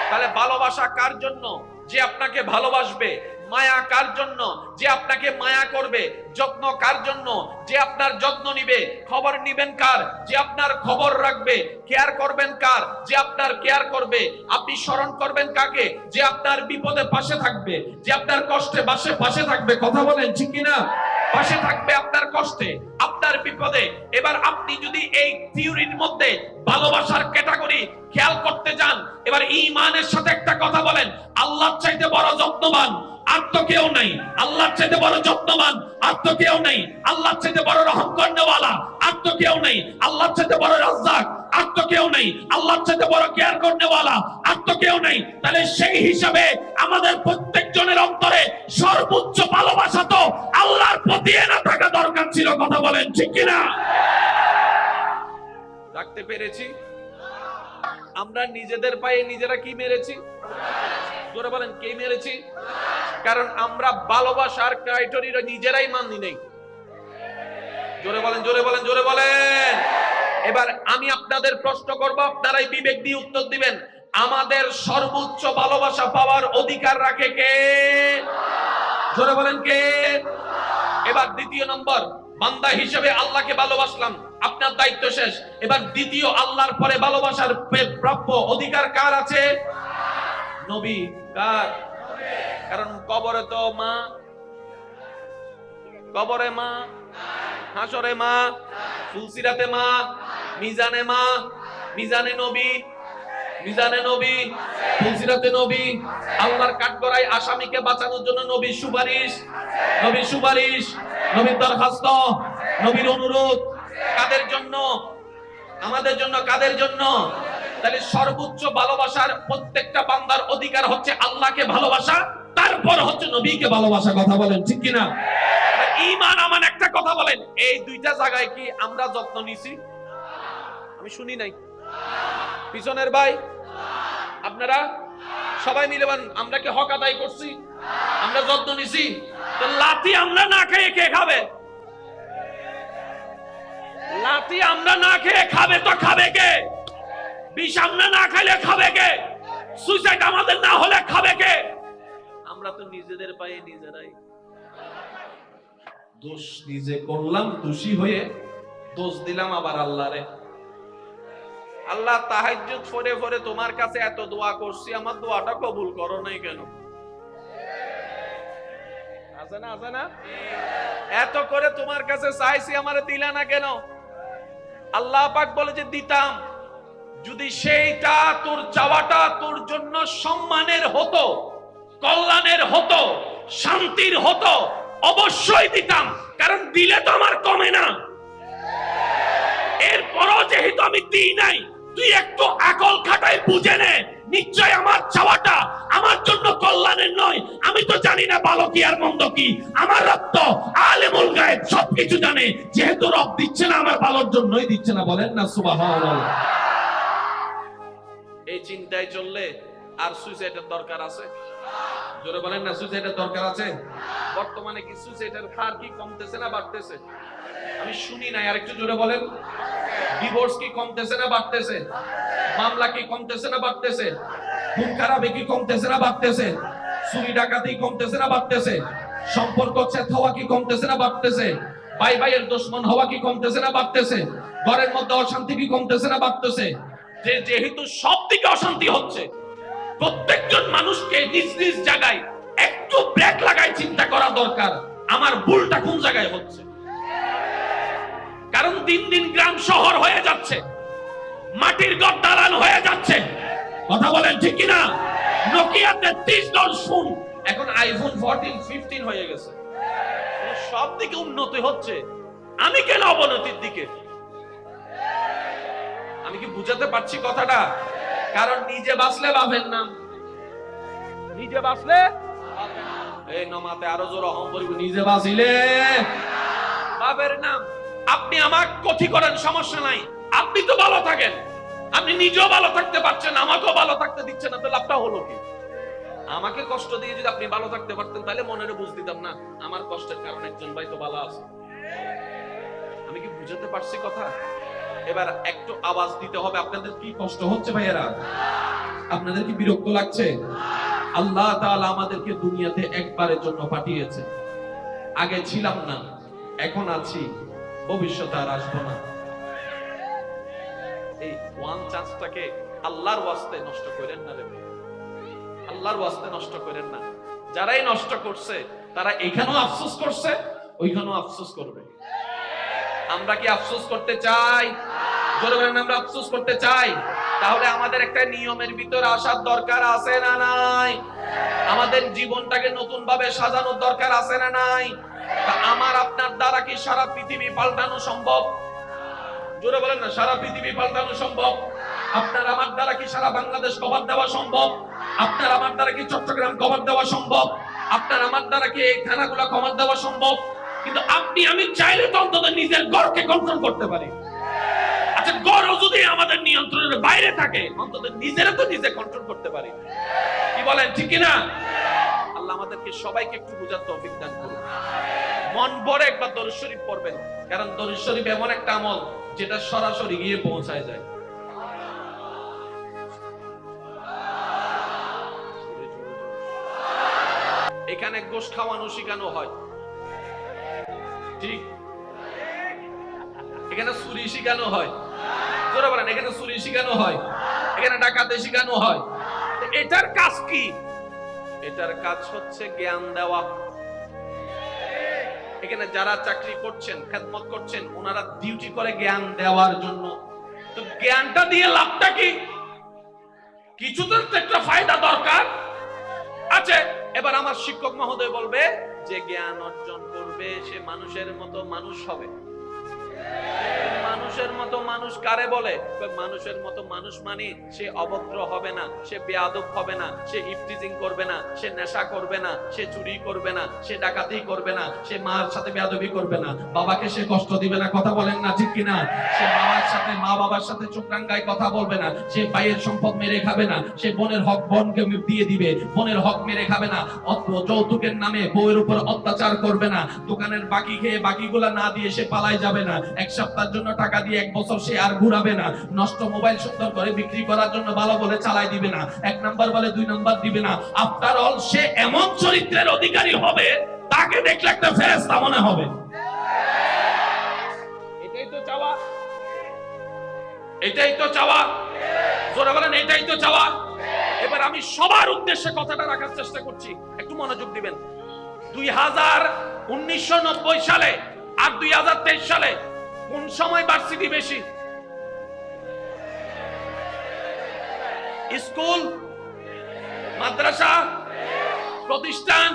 তাহলে ভালোবাসা কার জন্য? যে আপনাকে ভালোবাসবে। মায়া কার জন্য? যে আপনাকে মায়া করবে। যত্ন কার জন্য? যে আপনার যত্ন নিবে। খবর নিবেন কার? যে আপনার খবর রাখবে। কেয়ার করবেন কার? যে আপনার কেয়ার করবে। আপনি স্মরণ করবেন কাকে? যে আপনার বিপদে পাশে থাকবে, যে আপনার কষ্টে পাশে থাকবে। কথা বলেন ঠিক কি না? পাশে থাকবে আপনার কষ্টে, আপনার বিপদে। এবার আপনি যদি এই থিওরির মধ্যে ভালোবাসার ক্যাটাগরি খেয়াল করতে যান, এবার ঈমানের সাথে একটা কথা বলেন, আল্লাহর চাইতে বড় যত্নবান আর তো কেউ নাই। আল্লাহর চাইতে বড় যত্নবান আর তো কেউ নাই। আল্লাহর চাইতে বড় রহম করনেওয়ালা আর তো কেউ নাই। আল্লাহর চাইতে বড় রাজ্জাক আর তো কেউ নাই। আল্লাহর চাইতে বড় কেয়ার করনেওয়ালা আর তো কেউ নাই। তাহলে সেই হিসাবে আমাদের প্রত্যেকজনের অন্তরে সর্বোচ্চ ভালোবাসা তো আল্লাহর প্রতি না থাকা দরকার ছিল। কথা বলেন ঠিক কিনা? রাখতে পেরেছি? আমরা নিজেদের পায়ে নিজেরা কি মেরেছি? জোরে বলেন, কে মেরেছি? কারণ আমরা ভালোবাসার ক্রাইটেরিয়া নিজেরাই মানি নেই। জোরে বলেন, জোরে বলেন, জোরে বলেন। এবার আমি আপনাদের প্রশ্ন করব, আপনারাই বিবেক দিয়ে উত্তর দিবেন। আমাদের সর্বোচ্চ ভালোবাসা পাওয়ার অধিকার রাখে কে? জোরে বলেন কে? এবার দ্বিতীয় নম্বর, বান্দা হিসেবে আল্লাহকে ভালোবাসলাম, আপনার দায়িত্ব শেষ। এবার দ্বিতীয় আল্লাহর পরে ভালোবাসার প্রাপ্য অধিকার কার আছে? নবী। কার? কারণ কবরে তো মা, কবরে মা, হাসরে মা, ফুলসিরাতে মা, মিজানে মা, মিজানে নবী, মিজানে নবী, ফুলসিরাতে নবী। আল্লাহর কাঠগড়ায় আসামিকে বাঁচানোর জন্য নবীর সুপারিশ, নবীর সুপারিশ, নবীর দরখাস্ত, নবীর অনুরোধ। কাদের জন্য? আমাদের জন্য। কাদের জন্য? তাহলে সর্বোচ্চ ভালোবাসার প্রত্যেকটা বান্দার অধিকার হচ্ছে আল্লাহকে ভালোবাসা, তারপর হচ্ছে নবীকে ভালোবাসা। কথা বলেন ঠিক কিনা? ঈমান আমান একটা কথা বলেন, এই দুইটা জায়গায় কি আমরা যত্ন নিছি? আমি শুনি নাই। পিছনের ভাই আপনারা সবাই মিলে বলেন, আমরা কি হক আদায় করছি? আমরা যত্ন নিছি? তো লাঠি আমরা না খেয়ে কে খাবে? লাঠি আমরা না খেয়ে খাবে তো খাবে কে? বিষ আমরা না খাইলে খাবে কে? সুইসাইড আমাদের না হলে খাবে কে? আমরা তো নিজেদের পায়ে নিজেরাই দোষ নিজে করলাম, দোষী হয়ে দোষ দিলাম আবার আল্লাহরে। আল্লাহ তাহাজ্জুদ পড়ে পড়ে তোমার কাছে এত দোয়া করছি, আমার দোয়াটা কবুল করো নাই কেন? আছে না? আছে না? এত করে তোমার কাছে চাইছি, আমারে দিলা না কেন? আল্লাহ পাক বলে যে দিতাম, যদি সেইটা তোর চাওয়াটা তোর জন্য সম্মানের হতো, কল্যাণের হতো, শান্তির হতো, অবশ্যই দিতাম। কারণ দিলে তো আমার কমে না। এরপরও যেহেতু আমি দিই নাই, তুই একটু আকল খাটাই বুঝে নে, নিশ্চয় আমার চাওয়াটা আমার জন্য কল্যাণের নয়। আমি তো জানি না ভালো কি আর মন্দ কি। আমার রব তো আলেমুল গায়েব, সবকিছু জানে। যেহেতু রব দিচ্ছে না, আমার ভালোর জন্যই দিচ্ছে না। বলেন না সুবহানাল্লাহ। এই চিন্তায় চললে আর সুইসাইডের দরকার আছে? জোরে বলেন না, সুইসাইডের দরকার আছে? বর্তমানে কি সুইসাইডের হার কি কমতেছে না বাড়তেছে? আমি শুনি নাই, আর একটু জোরে বলেন। ডিভোর্স কি কমতেছে না বাড়তেছে? মামলা কি কমতেছে না বাড়তেছে? খুন খারাপে কি কমতেছে না বাড়তেছে? চুরি ডাকাতি কমতেছে না বাড়তেছে? সম্পর্ক ছেদ হওয়া কি কমতেছে না বাড়তেছে? ভাই ভাইয়ের দুশমন হওয়া কি কমতেছে না বাড়তেছে? ঘরের মধ্যে অশান্তি কি কমতেছে না বাড়তেছে? যেহেতু সব দিকে অশান্তি হচ্ছে, প্রত্যেকজন মানুষকে নিজ নিজ জায়গায় একটু ব্রেক লাগায় চিন্তা করা দরকার, আমার ভুলটা কোন জায়গায় হচ্ছে। কারণ দিন দিন গ্রাম শহর হয়ে যাচ্ছে, মাটির ঘর দালান হয়ে যাচ্ছে। কথা বলেন ঠিক কিনা? নোকিয়া 3310 ফোন এখন আইফোন 14 15 হয়ে গেছে। সব দিকে উন্নতি হচ্ছে, আমি কেন অবনতির দিকে? আমি কি বুঝাতে পারছি কথাটা? কারণ নিজে বাঁচলে বাপের নাম, নিজে বাঁচলে এই নমাতে আরো জোর অহম করিব, নিজে বাঁচিলে বাপের নাম। আপনি আমার ক্ষতি করেন, সমস্যা নাই, আপনি তো ভালো থাকেন, আপনি নিজেও ভালো থাকতে পারছেন, আমাকেও ভালো থাকতে দিচ্ছেন না, তো লাভটা হলো কি? আমাকে কষ্ট দিয়ে যদি আপনি ভালো থাকতে পারতেন, তাহলে মনের বুঝ দিতাম না আমার কষ্টের কারণে একজন ভাই তো ভালো আছে। আমি কি বুঝাতে পারছি কথা? এবার একটু আওয়াজ দিতে হবে। আপনাদের কি কষ্ট হচ্ছে ভাইয়েরা? আপনাদের কি বিরক্ত লাগছে? আল্লাহ তাআলা আমাদেরকে দুনিয়াতে একবারের জন্য পাঠিয়েছে। আগে ছিলাম না, এখন আছি, ভবিষ্যতে আর আসবো না। এই ওয়ান চান্সটাকে আল্লাহর ওয়াস্তে নষ্ট করেন না রে ভাই, আল্লাহর ওয়াস্তে নষ্ট করেন না। যারাই নষ্ট করছে তারা এখানেও আফসোস করছে, ওইখানেও আফসোস করবে। আমরা কি আফসোস করতে চাই? জোরে বলেন, আমরা আফসোস করতে চাই? তাহলে আমাদের একটা নিয়মের ভিতরে আসার দরকার আছে না নাই? আমাদের জীবনটাকে নতুন ভাবে সাজানোর দরকার আছে না নাই? আমার আপনার দ্বারা কি সারা পৃথিবী পাল্টানো সম্ভব? জোরে বলেন না, সারা পৃথিবী পাল্টানো সম্ভব? আপনার আমার দ্বারা কি সারা বাংলাদেশ কভার দেওয়া সম্ভব? আপনার আমার দ্বারা কি চট্টগ্রাম কভার দেওয়া সম্ভব? আপনার আমার দ্বারা কি এই থানাগুলো কভার দেওয়া সম্ভব? কিন্তু আপনি আমি চাইলে তো অন্তত নিজের ঘরকে কন্ট্রোল করতে পারি। আচ্ছা, ঘরও যদি আমাদের নিয়ন্ত্রণের বাইরে থাকে, অন্তত নিজেরা তো নিজে কন্ট্রোল করতে পারি। কি বলেন, ঠিক কিনা? আল্লাহ আমাদেরকে সবাইকে একটু বুঝার তৌফিক দান করুন। মন ভরে একবার দরুদ শরীফ পড়বেন, কারণ দরুদ শরীফ এমন একটা আমল যেটা সরাসরি গিয়ে পৌঁছায় যায়। এখানে গোশ খাওয়ানো শিখানো হয়, ঠিক? এখানে চুরি শিখানো হয়, জোরে বলেন, এখানে চুরি শিখানো হয়, এখানে ডাকাতি শিখানো হয়। এটার কাজ কি? এটার কাজ হচ্ছে জ্ঞান দেওয়া। এখানে যারা চাকরি করছেন, খেদমত করছেন, ওনারা ডিউটি করে জ্ঞান দেওয়ার জন্য। তো জ্ঞানটা দিয়ে লাভটা কি? কিছু তো একটা ফায়দা দরকার আছে। এবার আমার শিক্ষক মহোদয় বলবে যে জ্ঞান অর্জন করবে সে মানুষের মতো মানুষ হবে। মানুষের মতো মানুষ কারে বলে? মানুষের মতো মানুষ মানে সে অভদ্র হবে না, সে বেয়াদব হবে না, সে ইফটিজিং করবে না, সে নেশা করবে না, সে চুরি করবে না, সে ডাকাতি করবে না, সে মার সাথে বেয়াদবি করবে না, বাবাকে সে কষ্ট দিবে না। কথা বলেন না, ঠিক কিনা? সে মামার সাথে, মা বাবার সাথে চোখ রাঙ্গায় কথা বলবে না, সে ভাইয়ের সম্পদ মেরে খাবে না, সে বোনের হক বোনকে দিয়ে দিবে, বোনের হক মেরে খাবে না, যৌতুকের নামে বউয়ের উপর অত্যাচার করবে না, দোকানের বাকি খেয়ে বাকিগুলা না দিয়ে সে পালায় যাবে না, এক সপ্তাহের জন্য টাকা দিয়ে এক বছর সে আর ঘুরাবে না, নষ্ট মোবাইল সুন্দর করে বিক্রি করার জন্য ভালো বলে চালাই দিবে না, এক নাম্বার বলে দুই নাম্বার দিবে না। আফটার অল সে এমন চরিত্রের অধিকারী হবে, তাকে দেখলে একটা ফেরেশতা মনে হবে। এটাই তো চাওয়া, এটাই তো চাওয়া। জোরে বলেন, এটাই তো চাওয়া। এবার আমি সবার উদ্দেশ্যে কথাটা রাখার চেষ্টা করছি, একটু মনোযোগ দিবেন। 1990 সালে আর 2023 সালে কোন সময় ভার্সিটি বেশি? স্কুল, মাদ্রাসা, প্রতিষ্ঠান,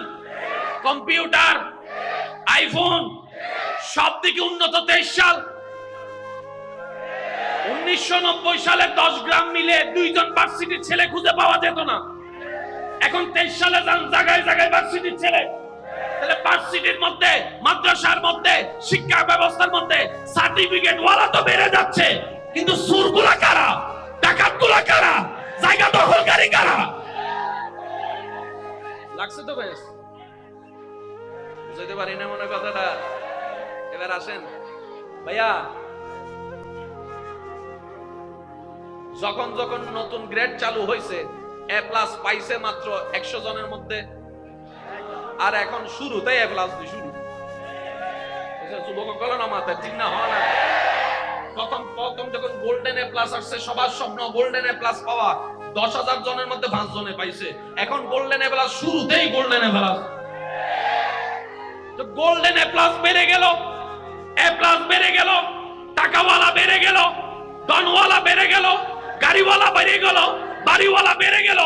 কম্পিউটার, আইফোন, সব দিকে উন্নত 23 সাল। 1990 সালে 10 গ্রাম মিলে 2 জন ভার্সিটির ছেলে খুঁজে পাওয়া যেত না। এখন 23 সালে জায়গায় জায়গায় ভার্সিটির ছেলে। তাহলে ভার্সিটির মধ্যে, মাদ্রাসার মধ্যে, শিক্ষা ব্যবস্থার মধ্যে সার্টিফিকেট ওয়ালা তো বেড়ে যাচ্ছে, কিন্তু সুরগুলা কারা? ডাকাতগুলা কারা? জায়গা দখলকারী কারা? লাগছে তো বেশ, বুঝাইতে পারি না মনে কথাটা। এবার আসেন, যখন যখন নতুন গ্রেড চালু হয়েছে এ প্লাস পাইছে মাত্র 100 জনের মধ্যে, আর এখন শুরুতেই এ প্লাস দিয়ে শুরু যুবক কলো না মাথায় ঠিক না হয় না। প্রথম যখন গোল্ডেন এ প্লাস আসছে সবার স্বপ্ন গোল্ডেন এ প্লাস পাওয়া, 10,000 জনের মধ্যে 5 জনে পাইছে। এখন গোল্ডেন এ প্লাস শুরুতেই গোল্ডেন এ প্লাস, তো গোল্ডেন এ প্লাস বেড়ে গেল, এ প্লাস বেড়ে গেল, টাকাওয়ালা বেড়ে গেল, ধনওয়ালা বেড়ে গেল, গাড়িওয়ালা বেড়ে গেল, বাড়িওয়ালা বেড়ে গেল।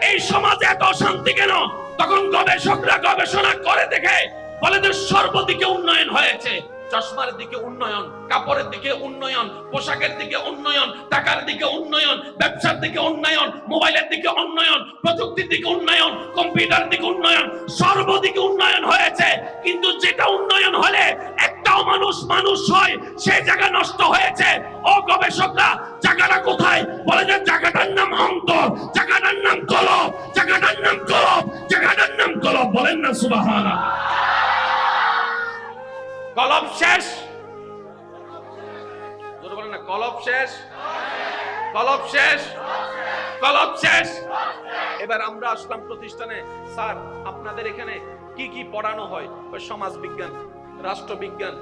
এই সমাজে এত অশান্তি কেন? তখন গবেষকরা গবেষণা করে দেখে বলে যে সর্বদিকে উন্নয়ন হয়েছে। চশমার দিকে উন্নয়ন, কাপড়ের দিকে উন্নয়ন, পোশাকের দিকে উন্নয়ন, টাকার দিকে উন্নয়ন, ব্যবসার দিকে উন্নয়ন, মোবাইলের দিকে উন্নয়ন, প্রযুক্তির দিকে উন্নয়ন, কম্পিউটার দিকে উন্নয়ন, সর্বদিকে উন্নয়ন হয়েছে। কিন্তু যেটা উন্নয়ন হলে একটাও মানুষ হয়, সেই জায়গা নষ্ট হয়েছে। ও গবেষকরা, জায়গাটা কোথায়? বলে যে জায়গাটার নাম অন্তর, জায়গাটার নাম কলব, জায়গাটার নাম কলব, জায়গাটার নাম কলব। বলেন না সুবহানাল্লাহ। কলব শেষ, বলেন না কলব শেষ, কলব শেষ, কলব শেষ। এবার আমরা আসলাম প্রতিষ্ঠানে। স্যার আপনাদের এখানে কি কি পড়ানো হয়? সমাজ বিজ্ঞান, রাষ্ট্রবিজ্ঞান,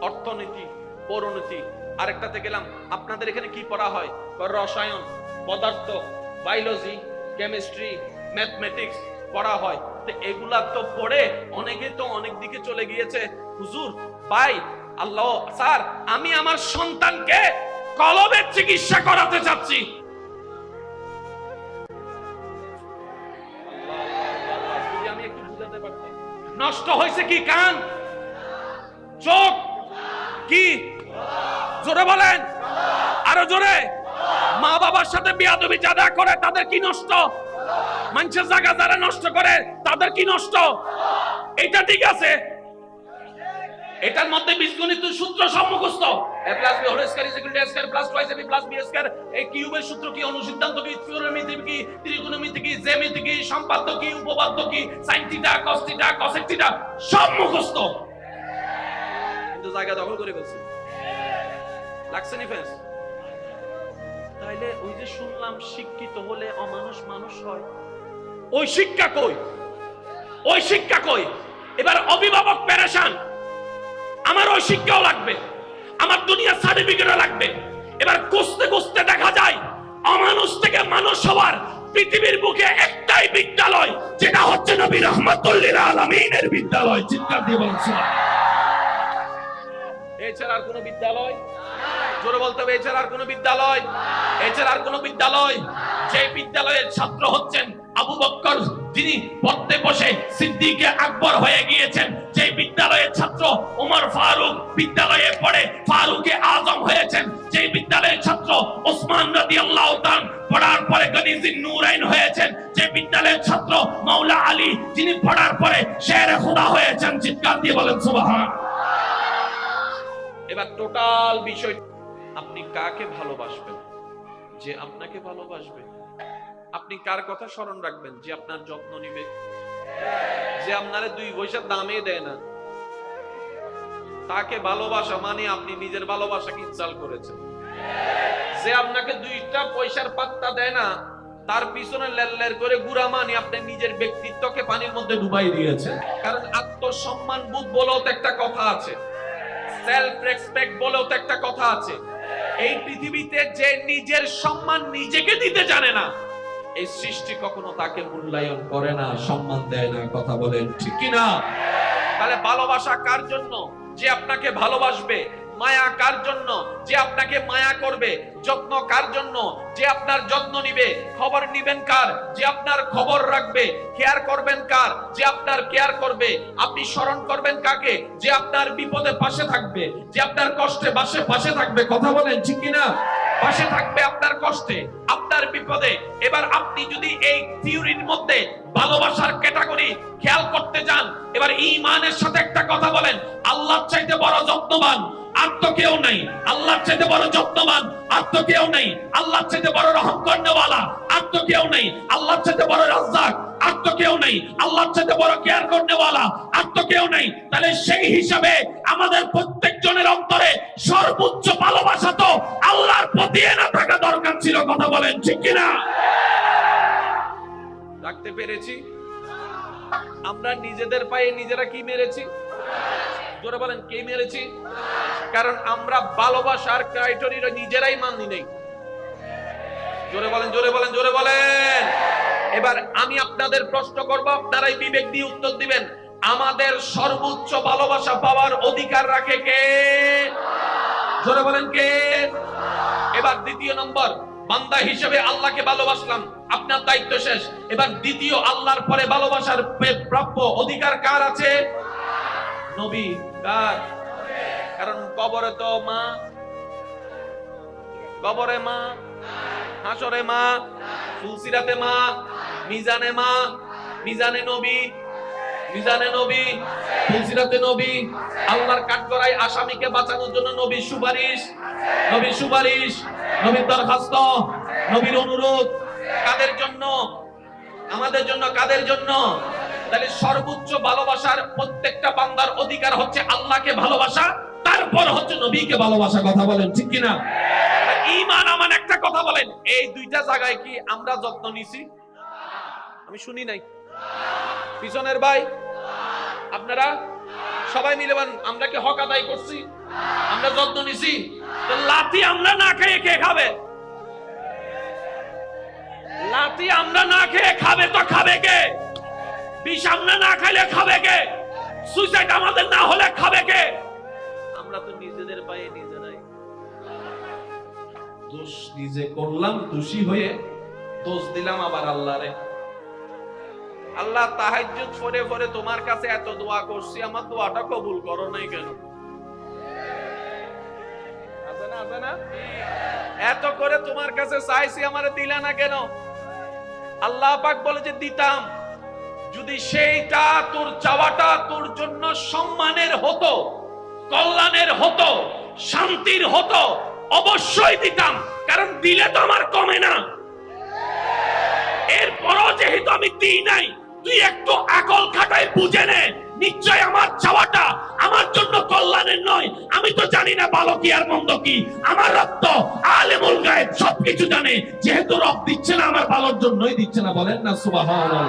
অর্থনীতি, পৌরনীতি। আরেকটাতে গেলাম, আপনাদের এখানে কি পড়া হয়? রসায়ন, পদার্থ, বায়োলজি, কেমিস্ট্রি, ম্যাথমেটিক্স পড়া হয়। তো এগুলা তো পড়ে অনেকে তো অনেক দিকে চলে গিয়েছে। হুজুর ভাই আল্লাহ, স্যার আমি আমার সন্তানকে কলবের চিকিৎসা করাতে চাচ্ছি। আমি একটু বুঝাতে পারতাম। নষ্ট হয়েছে কি? কান, চোখ, কি জোরে বলেন, আরো জোরে। মা বাবার সাথে বেয়াদবি যারা করে তাদের কি নষ্ট? মানুষের জায়গা যারা নষ্ট করে তাদের কি নষ্ট? এটা ঠিক আছে, এটার মধ্যে বীজগণিত সূত্র সব মুখস্থ। a plus b whole square is equal to a square plus twice ab plus b square। এই কিউবের সূত্র কি, অনুসিদ্ধান্ত কি, ত্রিকোণমিতি কি, ত্রিকোণমিতি কি, জ্যামিতি কি, সম্পাদ্য কি, উপপাদ্য কি, sin theta, cos theta, cosec theta সব মুখস্থ। কিন্তু জায়গা দখল করে ফেলছে। লাগছে নি ফেস? তাইলে ওই যে শুনলাম শিক্ষিত হলে অমানুষ মানুষ হয়, ওই শিক্ষা কই? ওই শিক্ষা কই? এবার অভিভাবক পেরেশান, আমার ওই শিক্ষাও লাগবে, আমার দুনিয়ার সার্টিফিকেটও লাগবে। এবার খুঁজতে খুঁজতে দেখা যায় অমানুষ থেকে মানুষ হওয়ার পৃথিবীর বুকে একটাই বিদ্যালয়, যেটা হচ্ছে নবী রাহমাতুল লিল আলামিনের বিদ্যালয়। চিৎকার দিয়ে বলুন সুবহানাল্লাহ। এছাড়া আর কোনো বিদ্যালয়? জোরে বলতে হবে, এছাড়া আর কোনো বিদ্যালয়? এছাড়া আর কোনো বিদ্যালয়? যে বিদ্যালয়ের ছাত্র হচ্ছেন আবু বকর, যিনি পড়তে বসে সিদ্দিকে আকবর হয়ে গিয়েছেন, যে বিদ্যালয়ের ছাত্র ওমর ফারুক বিদ্যালয়ে পড়ে ফারুকে আজম হয়েছেন, যে বিদ্যালয়ের ছাত্র ওসমান রাদিয়াল্লাহু তাআলা পড়ার পরে গনিজুন নূরাইন হয়েছেন, যে বিদ্যালয়ের ছাত্র মাওলা আলী, যিনি পড়ার পরে শেরে খোদা হয়েছেন। চিৎকার দিয়ে বলেন সুবহানাল্লাহ। এবার টোটাল বিষয়, আপনি কাকে ভালোবাসবেন? যে আপনাকে ভালোবাসবে। আপনি কার কথা স্মরণ রাখবেন? যে আপনার যত্ন নিবে, যে আপনারে 2 পয়সার দামে দেয় না। তাকে ভালোবাসা মানে আপনি নিজের ভালোবাসাকে ইনসাল্ট করেছেন। যে আপনাকে 2টা পয়সার পাত্তা দেয় না, তার পিছনে লেললের করে গুড়া মানে আপনি নিজের ব্যক্তিত্বকে পানির মধ্যে ডুবাই দিয়েছেন। কারণ আত্মসম্মান বোধ বলেও তো একটা কথা আছে, সেলফ রেসপেক্ট বলেও তো একটা কথা আছে। এই পৃথিবীতে যে নিজের সম্মান নিজেকে দিতে জানে না, এই সৃষ্টি কখনো তাকে মূল্যায়ন করে না, সম্মান দেয় না। কথা বলেন ঠিক কি না? তাহলে ভালোবাসা কার জন্য? যে আপনাকে ভালোবাসবে। মায়া কার জন্য? যে আপনাকে মায়া করবে। যত্ন কার জন্য? যে আপনার যত্ন নিবে। খবর নিবেন কার? যে আপনার খবর রাখবে। কেয়ার করবেন কার? যে আপনার কেয়ার করবে। আপনি স্মরণ করবেন কাকে? যে আপনার বিপদে পাশে থাকবে, যে আপনার কষ্টে পাশে থাকবে। কথা বলেন ঠিক কি না? পাশে থাকবে আপনার কষ্টে, আপনার বিপদে। এবার আপনি যদি এই থিওরির মধ্যে ভালোবাসার ক্যাটাগরি খেয়াল করতে যান, এবার ঈমানের সাথে একটা কথা বলেন, আল্লাহর চাইতে বড় যত্নবান আর তো কেউ নাই। আল্লাহর চাইতে বড় যত্নবান আর তো কেউ নাই। আল্লাহর চাইতে বড় রহম করনেওয়ালা আর তো কেউ নাই। আল্লাহর চাইতে বড় রাজ্জাক আর তো কেউ নেই, আল্লাহর চাইতে বড় কেয়ার করনেওয়ালা আর তো কেউ নেই। তাহলে সেই হিসাবে আমাদের প্রত্যেকজনের অন্তরে সর্বোচ্চ ভালোবাসা তো আল্লাহর প্রতি না থাকা দরকার ছিল। কথা বলেন ঠিক কিনা? রাখতে পেরেছি? আমরা নিজেদের পায়ে নিজেরা কি মেরেছি? জোরে বলেন, কে মেরেছি? কারণ আমরা ভালোবাসার ক্রাইটেরিয়া নিজেরাই মানি নেই। জোরে বলেন, জোরে বলেন, জোরে বলেন। এবার আমি আপনাদের প্রশ্ন করব, আপনারাই বিবেক দিয়ে উত্তর দিবেন। আমাদের সর্বোচ্চ ভালোবাসা পাওয়ার অধিকার রাখে কে? জোরে বলেন, কে? এবার দ্বিতীয় নম্বর, বান্দা হিসেবে আল্লাহকে ভালোবাসলাম, আপনার দায়িত্ব শেষ। এবার দ্বিতীয় আল্লাহর পরে ভালোবাসার প্রাপ্য অধিকার কার আছে? নবী। কার? কারণ কবরে তো মা, কবরে মা, হাসরে মা, ফুলসিরাতে মা, মিজানে মা, মিজানে নবী, মিজানে নবী, ফুলসিরাতে নবী। আল্লাহর কাঠগড়ায় আসামিকে বাঁচানোর জন্য নবীর সুপারিশ, নবীর সুপারিশ, নবীর দরখাস্ত, নবীর অনুরোধ। কাদের জন্য? আমাদের জন্য। কাদের জন্য? তাহলে সর্বোচ্চ ভালোবাসার প্রত্যেকটা বান্দার অধিকার হচ্ছে আল্লাহকে ভালোবাসা, তারপর হচ্ছে নবীকে ভালোবাসা। কথা বলেন ঠিক কিনা? ঈমান আমান একটা কথা বলেন, এই দুইটা জায়গায় কি আমরা যত্ন নিছি? আমি শুনি নাই। পিছনের ভাই আপনারা সবাই মিলে আমরা কি হক আদায় করছি? আমরা যত্ন নিছি? লাঠি আমরা না খেয়ে কে খাবে? লাঠি আমরা না খেয়ে খাবে তো খাবে কে? বিষ আমরা না খাইলে খাবে কে? সুইসাইড আমাদের না হলে খাবে কে? আমরা তো নিজেদের পায়ে নিজেরাই দোষ নিজে করলাম, দোষী হয়ে দোষ দিলাম আবার আল্লাহরে। আল্লাহ তাহাজ্জুদ পড়ে পড়ে তোমার কাছে এত দোয়া করছি, আমার দোয়াটা কবুল করো নাই কেন? আছে না, আছে না? এত করে তোমার কাছে চাইছি, আমারে দিলা না কেন? আল্লাহ পাক বলে যে দিতাম, যদি সেইটা তোর চাওয়াটা তোর জন্য সম্মানের হতো, কল্যাণের হতো, শান্তির হতো, অবশ্যই দিতাম। কারণ দিলে তো আমার কমে না। এরপরও যেহেতু আমি দিই নাই, তুই একটু আকল খাটায় বুঝে নে, নিশ্চয় আমার চাওয়াটা আমার জন্য কল্যাণের নয়। আমি তো জানি না ভালো কি আর মন্দ কি, আমার রব তো আলেমুল গায়েব, সবকিছু জানে। যেহেতু রব দিচ্ছে না, আমার ভালোর জন্যই দিচ্ছে না। বলেন না সুবহানাল্লাহ।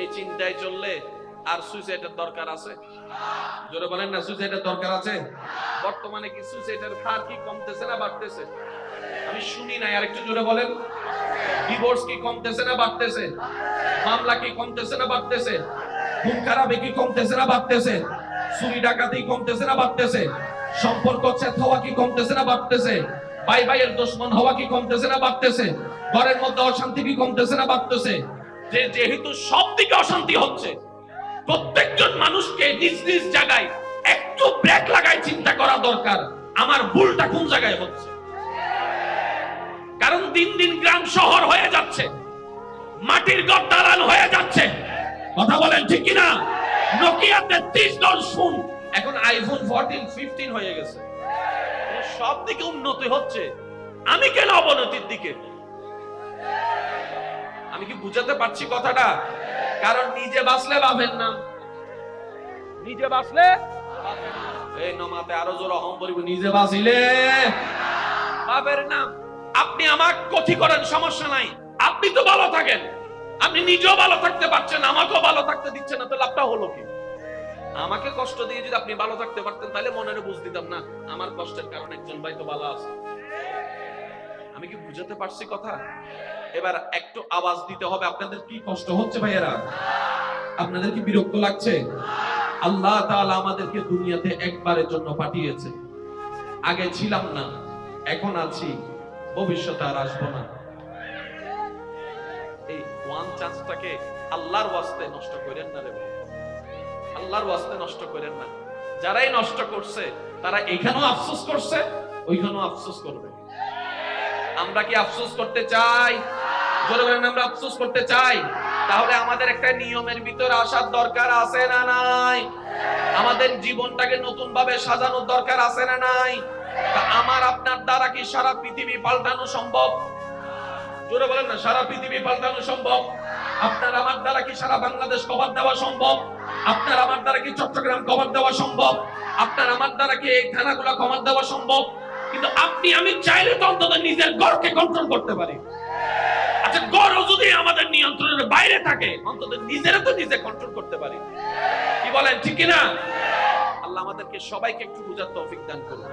এই চিন্তায় চললে আর সুইসাইডের দরকার আছে? জোরে বলেন না, সুইসাইডের দরকার আছে? বর্তমানে কি সুইসাইডের হার কি কমতেছে না বাড়তেছে? আমি শুনি না, আর একটু জোরে বলেন। ডিভোর্স কি কমতেছে না বাড়তেছে? মামলা কি কমতেছে না বাড়তেছে? খুন খারাপি কি কমতেছে না বাড়তেছে? চুরি ডাকাতি কমতেছে না বাড়তেছে? সম্পর্ক ছেদ হওয়া কি কমতেছে না বাড়তেছে? ভাই ভাইয়ের দুশমন হওয়া কি কমতেছে না বাড়তেছে? ঘরের মধ্যে অশান্তি কি কমতেছে না বাড়তেছে? যেহেতু সব দিকে অশান্তি হচ্ছে, প্রত্যেকজন মানুষকে নিজ নিজ জায়গায় একটু ব্রেক লাগাই চিন্তা করা দরকার, আমার ভুলটা কোন জায়গায় হচ্ছে। কারণ দিন দিন গ্রাম শহর হয়ে যাচ্ছে, মাটির ঘর দালান হয়ে যাচ্ছে। কথা বলেন ঠিক কিনা? নোকিয়া 33 ফোন এখন আইফোন 14 15 হয়ে গেছে। সব দিকে উন্নতি হচ্ছে, আমি কেন অবনতির দিকে? আমি কি বুঝাতে পারছি কথাটা? কারণ নিজে বাঁচলে বাপের নাম, নিজে বাঁচলে এই নমাতে আরো জোর অহম করিব, নিজে বাঁচিলে বাপের নাম। আপনি আমাকে ক্ষতি করেন, সমস্যা নাই, আপনি তো ভালো থাকেন। আপনি নিজেও ভালো থাকতে পারছেন, আমাকেও ভালো থাকতে দিচ্ছেন না, তো লাভটা হলো কি? আমাকে কষ্ট দিয়ে যদি আপনি ভালো থাকতে পারতেন, তাহলে মনের বুঝ দিতাম না আমার কষ্টের কারণে একজন ভাই তো ভালো আছে। আমি কি বুঝাতে পারছি কথা? এবার একটু আওয়াজ দিতে হবে। আপনাদের কি কষ্ট হচ্ছে ভাইয়েরা? আপনাদের কি বিরক্ত লাগছে? আল্লাহ তাআলা আমাদেরকে দুনিয়াতে একবারের জন্য পাঠিয়েছে। আগে ছিলাম না, এখন আছি, ভবিষ্যতে আর আসবো না। এই ওয়ান চান্সটাকে আল্লাহর ওয়াস্তে নষ্ট করেন না রে ভাই, আল্লাহর ওয়াস্তে নষ্ট করেন না। যারাই নষ্ট করছে তারা এখানেও আফসোস করছে, ওইখানেও আফসোস করবে। আমরা কি আফসোস করতে চাই? জোরে বলেন, আমরা আফসোস করতে চাই? তাহলে আমাদের একটা নিয়মের ভিতরে আসার দরকার আছে না নাই? আমাদের জীবনটাকে নতুন ভাবে সাজানোর দরকার আছে না নাই? আমার আপনার দ্বারা কি সারা পৃথিবী পাল্টানো সম্ভব? জোরে বলেন না, সারা পৃথিবী পাল্টানো সম্ভব? আপনার আমার দ্বারা কি সারা বাংলাদেশ কভার দেওয়া সম্ভব? আপনার আমার দ্বারা কি চট্টগ্রাম কভার দেওয়া সম্ভব? আপনার আমার দ্বারা কি এই থানাগুলো কভার দেওয়া সম্ভব? কিন্তু আপনি আমি চাইলে তো অন্তত নিজের ঘরকে কন্ট্রোল করতে পারি। আচ্ছা, ঘরও যদি আমাদের নিয়ন্ত্রণের বাইরে থাকে, অন্তত নিজেরা তো নিজে কন্ট্রোল করতে পারি। কি বলেন, ঠিক কিনা? আল্লাহ আমাদেরকে সবাইকে একটু বুঝার তৌফিক দান করুন।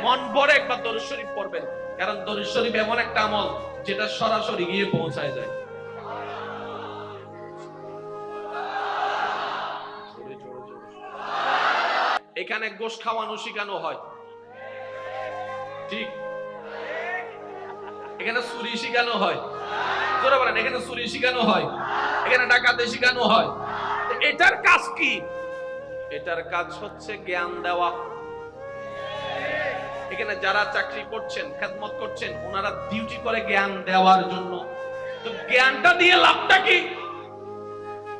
মন ভরে একবার দরুদ শরীফ পড়বেন, কারণ দরুদ শরীফ এমন একটা আমল যেটা সরাসরি গিয়ে পৌঁছায় যায়। এখানে গোশ খাওয়ানো শিখানো হয়, ঠিক? এখানে চুরি শিখানো হয়, জোরে বলেন, এখানে চুরি শিখানো হয়, এখানে ডাকাতি শিখানো হয়। এটার কাজ কি? এটার কাজ হচ্ছে জ্ঞান দেওয়া। এখানে যারা চাকরি করছেন, খেদমত করছেন, ওনারা ডিউটি করে জ্ঞান দেওয়ার জন্য। তো জ্ঞানটা দিয়ে লাভটা কি?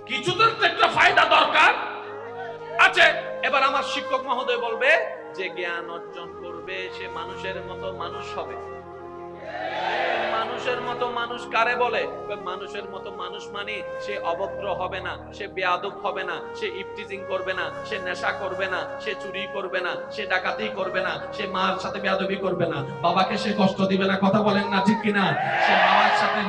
কিছু তো একটা ফায়দা দরকার আছে। এবার আমার শিক্ষক মহোদয় বলবে যে জ্ঞান অর্জন করবে সে মানুষের মতো মানুষ হবে। মানুষের মতো মানুষ কারে বলে? মানুষের মতো মানুষ মানে সে অভদ্র হবে না, সে বেয়াদব হবে না, সে ইফটিজিং করবে না, সে নেশা করবে না, সে চুরি করবে না, সে ডাকাতি করবে না, সে মার সাথে বেয়াদবি করবে না, বাবাকে সে কষ্ট দিবে না। কথা বলেন না, ঠিক কিনা? সে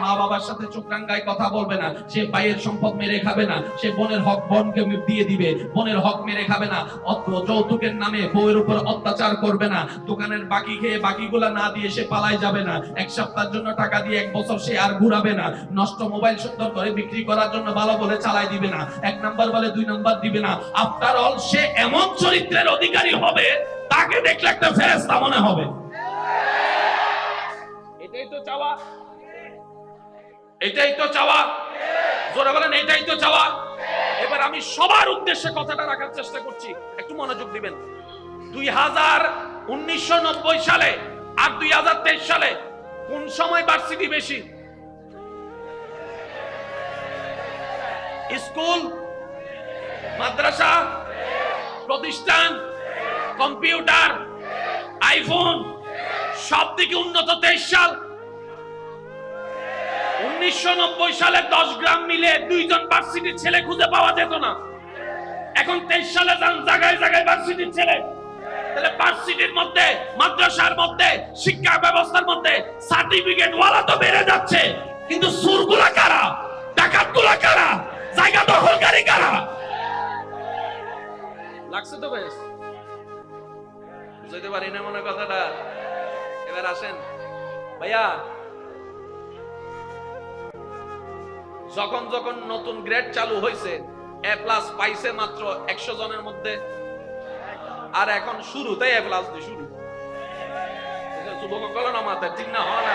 মা বাবার সাথে চোখ রাঙ্গায় কথা বলবে না, সে ভাইয়ের সম্পদ মেরে খাবে না, সে বোনের হক বোনকে দিয়ে দিবে, বোনের হক মেরে খাবে না, যৌতুকের নামে বউয়ের উপর অত্যাচার করবে না, দোকানের বাকি খেয়ে বাকিগুলা না দিয়ে সে পালায় যাবে না, এক সপ্তাহের জন্য টাকা দিয়ে এক বছর সে আর ঘুরাবে না, নষ্ট মোবাইল সুন্দর করে বিক্রি করার জন্য ভালো বলে চালাই দিবে না, এক নাম্বার বলে দুই নাম্বার দিবে না। আফটার অল সে এমন চরিত্রের অধিকারী হবে, তাকে দেখলে একটা ফেরেশতা মনে হবে। এটাই তো চাওয়া, এটাই তো চাওয়া। জোরে বলেন, এটাই তো চাওয়া। এবার আমি সবার উদ্দেশ্যে কথাটা রাখার চেষ্টা করছি, একটু মনোযোগ দিবেন। 1990 সালে আর 2023 সালে কোন সময় ভার্সিটি বেশি? স্কুল, মাদ্রাসা, প্রতিষ্ঠান, কম্পিউটার, আইফোন, সব দিকে উন্নত 23 সাল। 1990 সালে 10 গ্রাম মিলে 2 জন ভার্সিটির ছেলে খুঁজে পাওয়া যেত না। এখন 23 সালে জায়গায় জায়গায় ভার্সিটির ছেলে। তাহলে ভার্সিটির মধ্যে, মাদ্রাসার মধ্যে, শিক্ষা ব্যবস্থার মধ্যে সার্টিফিকেট ওয়ালা তো বেড়ে যাচ্ছে, কিন্তু সুরগুলা কারা? ডাকাতগুলা কারা? জায়গা দখলকারী কারা? লাগছে তো বেশ, বুঝতে পারি না মনে কথাটা। এবার আসেন ভাইয়া, যখন যখন নতুন গ্রেড চালু হয়েছে, এ প্লাস পাইছে মাত্র 100 জনের মধ্যে, আর এখন শুরুতেই এ প্লাস দিয়ে শুরু। যুবক বলো না মাথায়, ঠিক না? হয় না?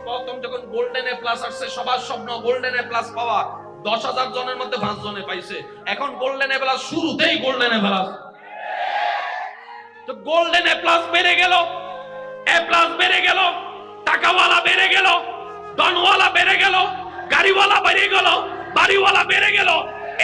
প্রথম যখন গোল্ডেন এ প্লাস আসছে, সবার স্বপ্ন গোল্ডেন এ প্লাস পাওয়া। 10,000 জনের মধ্যে 5 জনে পাইছে। এখন গোল্ডেন এ প্লাস, শুরুতেই গোল্ডেন এ প্লাস। তো গোল্ডেন এ প্লাস বেড়ে গেল, এ প্লাস বেড়ে গেল, টাকাওয়ালা বেড়ে গেল, ডনওয়ালা বেড়ে গেল, গাড়িওয়ালা বেড়ে গেল, বাড়িওয়ালা বেড়ে গেল।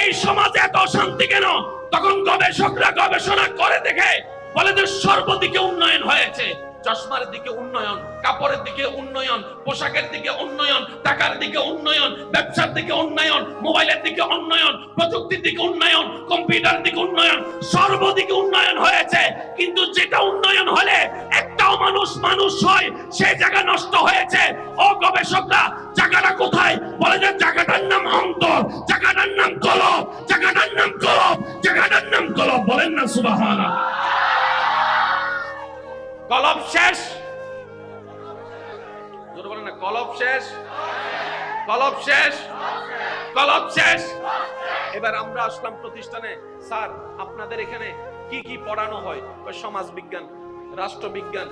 এই সমাজে এত অশান্তি কেন? তখন গবেষকরা গবেষণা করে দেখে বলে যে সর্বদিকে উন্নয়ন হয়েছে। চশমার দিকে উন্নয়ন, কাপড়ের দিকে উন্নয়ন, পোশাকের দিকে উন্নয়ন, টাকার দিকে উন্নয়ন, ব্যবসার দিকে উন্নয়ন, মোবাইলের দিকে উন্নয়ন, প্রযুক্তির দিকে উন্নয়ন, কম্পিউটার দিকে উন্নয়ন, সর্বদিকে উন্নয়ন হয়েছে। কিন্তু যেটা উন্নয়ন হলে একটাও মানুষ মানুষ হয়, সেই জায়গা নষ্ট হয়েছে। ও গবেষকরা, জায়গাটা কোথায়? বলে যে জায়গাটার নাম অন্তর, জায়গাটার নাম কলব, জায়গাটার নাম কলব, জায়গাটার নাম কলব। বলেন না সুবহানাল্লাহ। কলব শেষ, জোরে বলেন না, কলব শেষ, কলব শেষ, কলব শেষ। এবার আমরা আসলাম প্রতিষ্ঠানে। স্যার, আপনাদের এখানে কি কি পড়ানো হয়? সমাজ বিজ্ঞান, রাষ্ট্রবিজ্ঞান,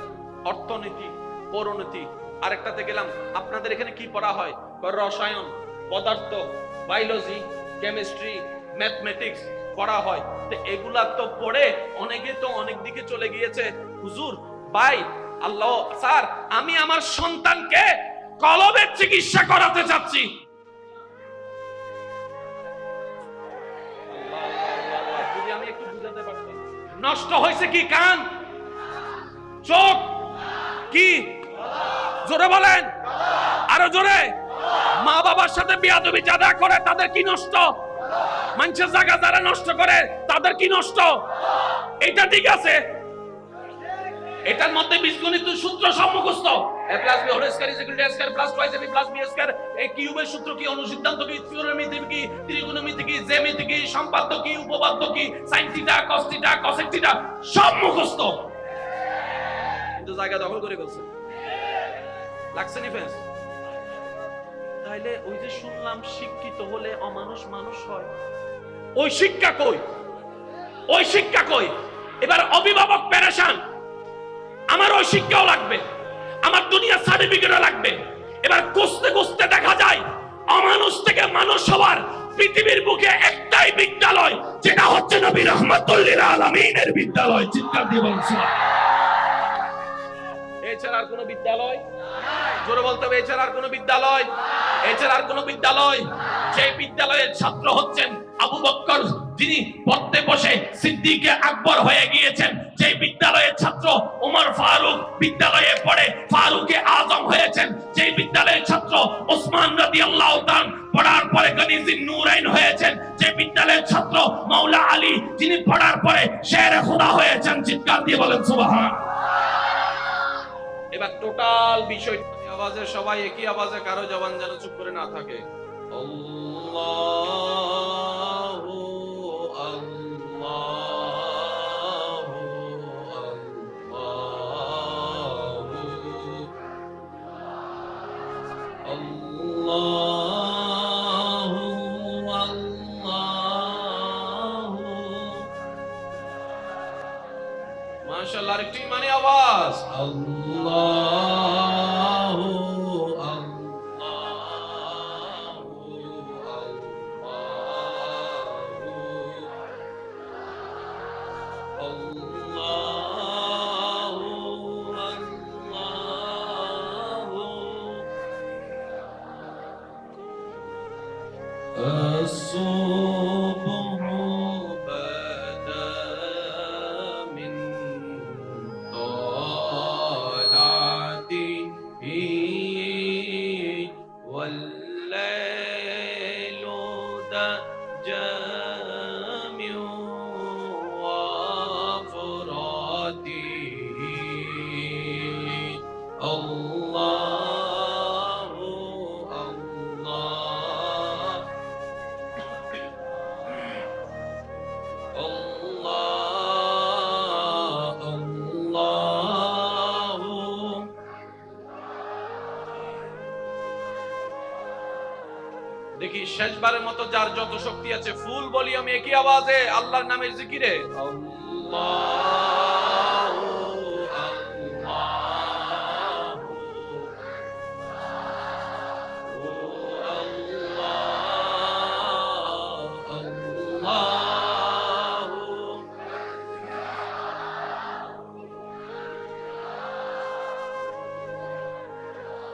অর্থনীতি, পৌরনীতি। আরেকটাতে গেলাম, আপনাদের এখানে কি পড়া হয়? রসায়ন, পদার্থ, বায়োলজি, কেমিস্ট্রি, ম্যাথমেটিক্স পড়া হয়। তো এগুলা তো পড়ে অনেকে তো অনেক দিকে চলে গিয়েছে। হুজুর, ভাই, আল্লাহ, স্যার, আমি আমার সন্তানকে কলবের চিকিৎসা করাতে চাচ্ছি। যদি আমি একটু বুঝাতে পারতাম। নষ্ট হয়েছে কি? কান, চোখ, কি? জোরে বলেন। আরো জোরে। মা বাবার সাথে বিয়াদবি যারা করে তাদের কি নষ্ট? মানুষের জায়গা যারা নষ্ট করে তাদের কি নষ্ট? এটা ঠিক আছে, এটার মধ্যে বীজগণিত সূত্র সম্মুখস্থ। a plus b whole square is equal to a square plus twice b plus b square। এই কিউবের সূত্র কি, অনুসিদ্ধান্ত কি, থিওরেমিতি কি, ত্রিকোণমিতি কি, জ্যামিতি কি, সম্পাদ্য কি, উপপাদ্য কি, sin theta cos theta cosec theta সব মুখস্থ, কিন্তু জায়গা দখল করে ফেলছে। লাগছে নি ফেন্স? তাইলে ওই যে শুনলাম শিক্ষিত হলে অমানুষ মানুষ হয়, ওই শিক্ষা কই? ওই শিক্ষা কই? এবার অভিভাবক পেরেশান, আমার ওই শিক্ষাও লাগবে, আমার দুনিয়া সার্টিফিকেটও লাগবে। এবার খুঁজতে খুঁজতে দেখা যায় অমানুষ থেকে মানুষ হওয়ার পৃথিবীর বুকে একটাই বিদ্যালয়, যেটা হচ্ছে নবী রাহমাতুল লিল আলামিনের বিদ্যালয়। চিৎকার দিয়ে বলুন সুবহানাল্লাহ। এছাড়া আর কোনো বিদ্যালয়? জোরে বলতে হবে, এছাড়া আর কোনো বিদ্যালয়? এছাড়া আর কোনো বিদ্যালয়? যে বিদ্যালয়ের ছাত্র হচ্ছেন আবু বকর, যিনি পড়তে বসে সিদ্দিকে আকবর হয়ে গিয়েছেন, যে বিদ্যালয়ের ছাত্র ওমর ফারুক বিদ্যালয়ে পড়ে ফারুকে আজম হয়েছেন, যে বিদ্যালয়ের ছাত্র ওসমান রাদিয়াল্লাহু তাআলা পড়ার পরে গনিজিন নূরাইন হয়েছেন, যে বিদ্যালয়ের ছাত্র মাওলা আলী, যিনি পড়ার পরে শেরে খোদা হয়েছেন। চিৎকার দিয়ে বলেন সুবহানাল্লাহ। এবার টোটাল বিষয় আওয়াজে সবাই একই আওয়াজে, কারো জবান যেন চুপ করে না থাকে। আল্লাহু আল্লাহু আল্লাহু আল্লাহু আল্লাহু। মাশাআল্লাহ, আরেকটি মানে আওয়াজ আল্লাহু الصبح بدا من طلعته والليل دجى من وفراته الله الله الله الله। দেখি শেষবারের মতো যার যত শক্তি আছে ফুল ভলিউমে একই আওয়াজে আল্লাহর নামের জিকিরে আল্লাহু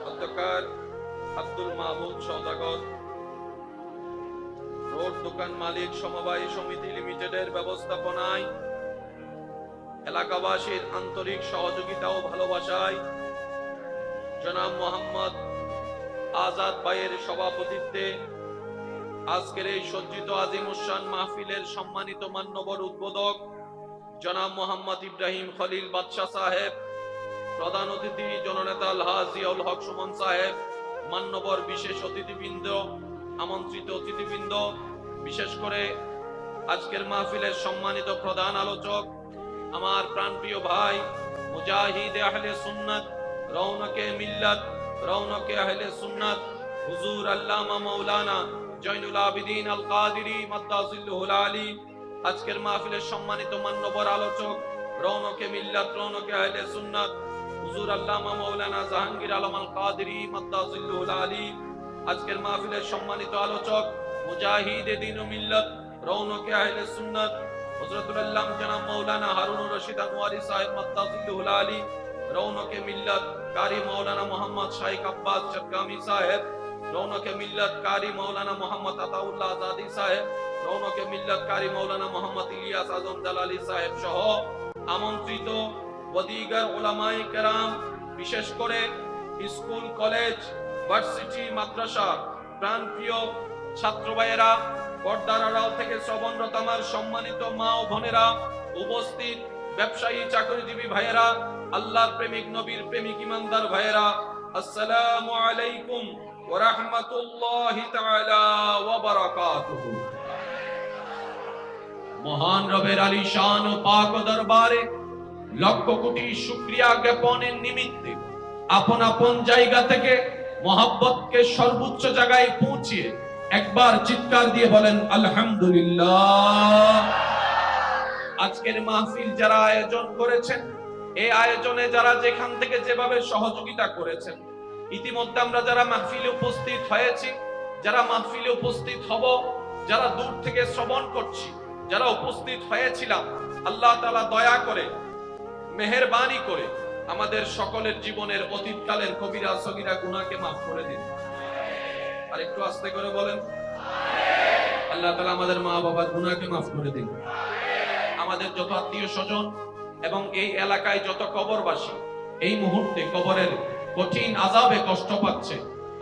অধ্যকার আব্দুল মাহমুদ সওদাগর, রোড দোকান মালিক সমবায় সমিতি লিমিটেডের ব্যবস্থাপনায় এলাকাবাসীর আন্তরিক সহযোগিতা ও ভালোবাসায় জনাব মোহাম্মদ আজাদ ভাইয়ের সভাপতিত্বে আজকের এই সজ্জিত আজিমুশান মাহফিলের সম্মানিত মান্যবর উদ্বোধক জনাব মোহাম্মদ ইব্রাহিম খলিল বাদশাহ সাহেব, প্রধান অতিথি জননেতা আলহাজ জিয়াউল হক সুমন সাহেব, মান্যবর বিশেষ অতিথিবৃন্দ, আমন্ত্রিত অতিথিবৃন্দ, বিশেষ করে আজকের মাহফিলের সম্মানিত প্রধান আলোচক আমার প্রাণপ্রিয় ভাই মুজাহিদ আহলে সুন্নাত, রৌনকে মিল্লাত, রৌনকে আহলে সুন্নাত হুজুর আল্লামা মাওলানা জয়নুল আবিদিন আল কাদেরী মাদ্দাজিল্লুহুল আলী, আজকের মাহফিলের সম্মানিত মান্যবর আলোচক রৌনকে মিল্লাত, রৌনকে আহলে সুন্নাত হুজুর আল্লামা মাওলানা জাহাঙ্গীর আলম আল কাদেরী মাদ্দাজিল্লুহুল আলী, আজকের মাহফিলের সম্মানিত আলোচক মুজাহিদ দ্বীন ও মিল্লাত, রৌনকে আহলে সুন্নাত হযরতুল আল্লাম জনাব মাওলানা হারুনুর রশিদ আনওয়ারি সাহেব মাদ্দাজিল্লুহুল আলী, রৌনকে মিল্লাত কারি মাওলানা মোহাম্মদ শাইখ আব্বাস চট্টগ্রামী সাহেব, রৌনকে মিল্লাত কারি মাওলানা মোহাম্মদ আতাউল্লাহ আজাদি সাহেব, রৌনকে মিল্লাত কারি মাওলানা মোহাম্মদ ইলিয়াস আজম জালালি সাহেব সহ আমন্ত্রিত ওদিগার উলামায়ে কেরাম, বিশেষ করে স্কুল কলেজ ভার্সিটি, মাদ্রাসা প্রাণপ্রিয় ছাত্র ভাইয়েরা, পর্দার আড়াল থেকে শ্রবণরত আমার সম্মানিত মা ও বোনেরা, উপস্থিত ব্যবসায়ী চাকরিজীবী ভাইয়েরা, আল্লাহর প্রেমিক নবীর প্রেমিক ইমানদার ভাইয়েরা, আসসালামু আলাইকুম ওয়া রাহমাতুল্লাহি তাআলা ওয়া বারাকাতুহু। মহান রবের আলিশান ও পাক দরবারে লক্ষ কোটি শুকরিয়া জ্ঞাপনের নিমিত্তে আপন আপন জায়গা থেকে মহব্বতকে সর্বোচ্চ জায়গায় পৌঁছিয়ে একবার চিৎকার দিয়ে বলেন আলহামদুলিল্লাহ। আজকের মাহফিল যারা আয়োজন করেছেন, এই আয়োজনে যারা যেখান থেকে যেভাবে সহযোগিতা করেছেন, ইতিমধ্যে আমরা যারা মাহফিলে উপস্থিত হয়েছি, যারা মাহফিলে উপস্থিত হব, যারা দূর থেকে শ্রবণ করছি, যারা উপস্থিত হয়েছিলাম, আল্লাহ তাআলা দয়া করে মেহেরবানি করে আমাদের সকলের জীবনের অতীতকালের কবিরা সগীরা গুনাহকে মাফ করে দিন। আর একটু আস্তে করে বলেন, আল্লাহ তাআলা আমাদের মা বাবার গুনাহকে মাফ করে দিন। আমাদের যত আত্মীয় স্বজন এবং এই এলাকায় যত কবরবাসী এই মুহূর্তে কবরের কঠিন আযাবে কষ্ট পাচ্ছে,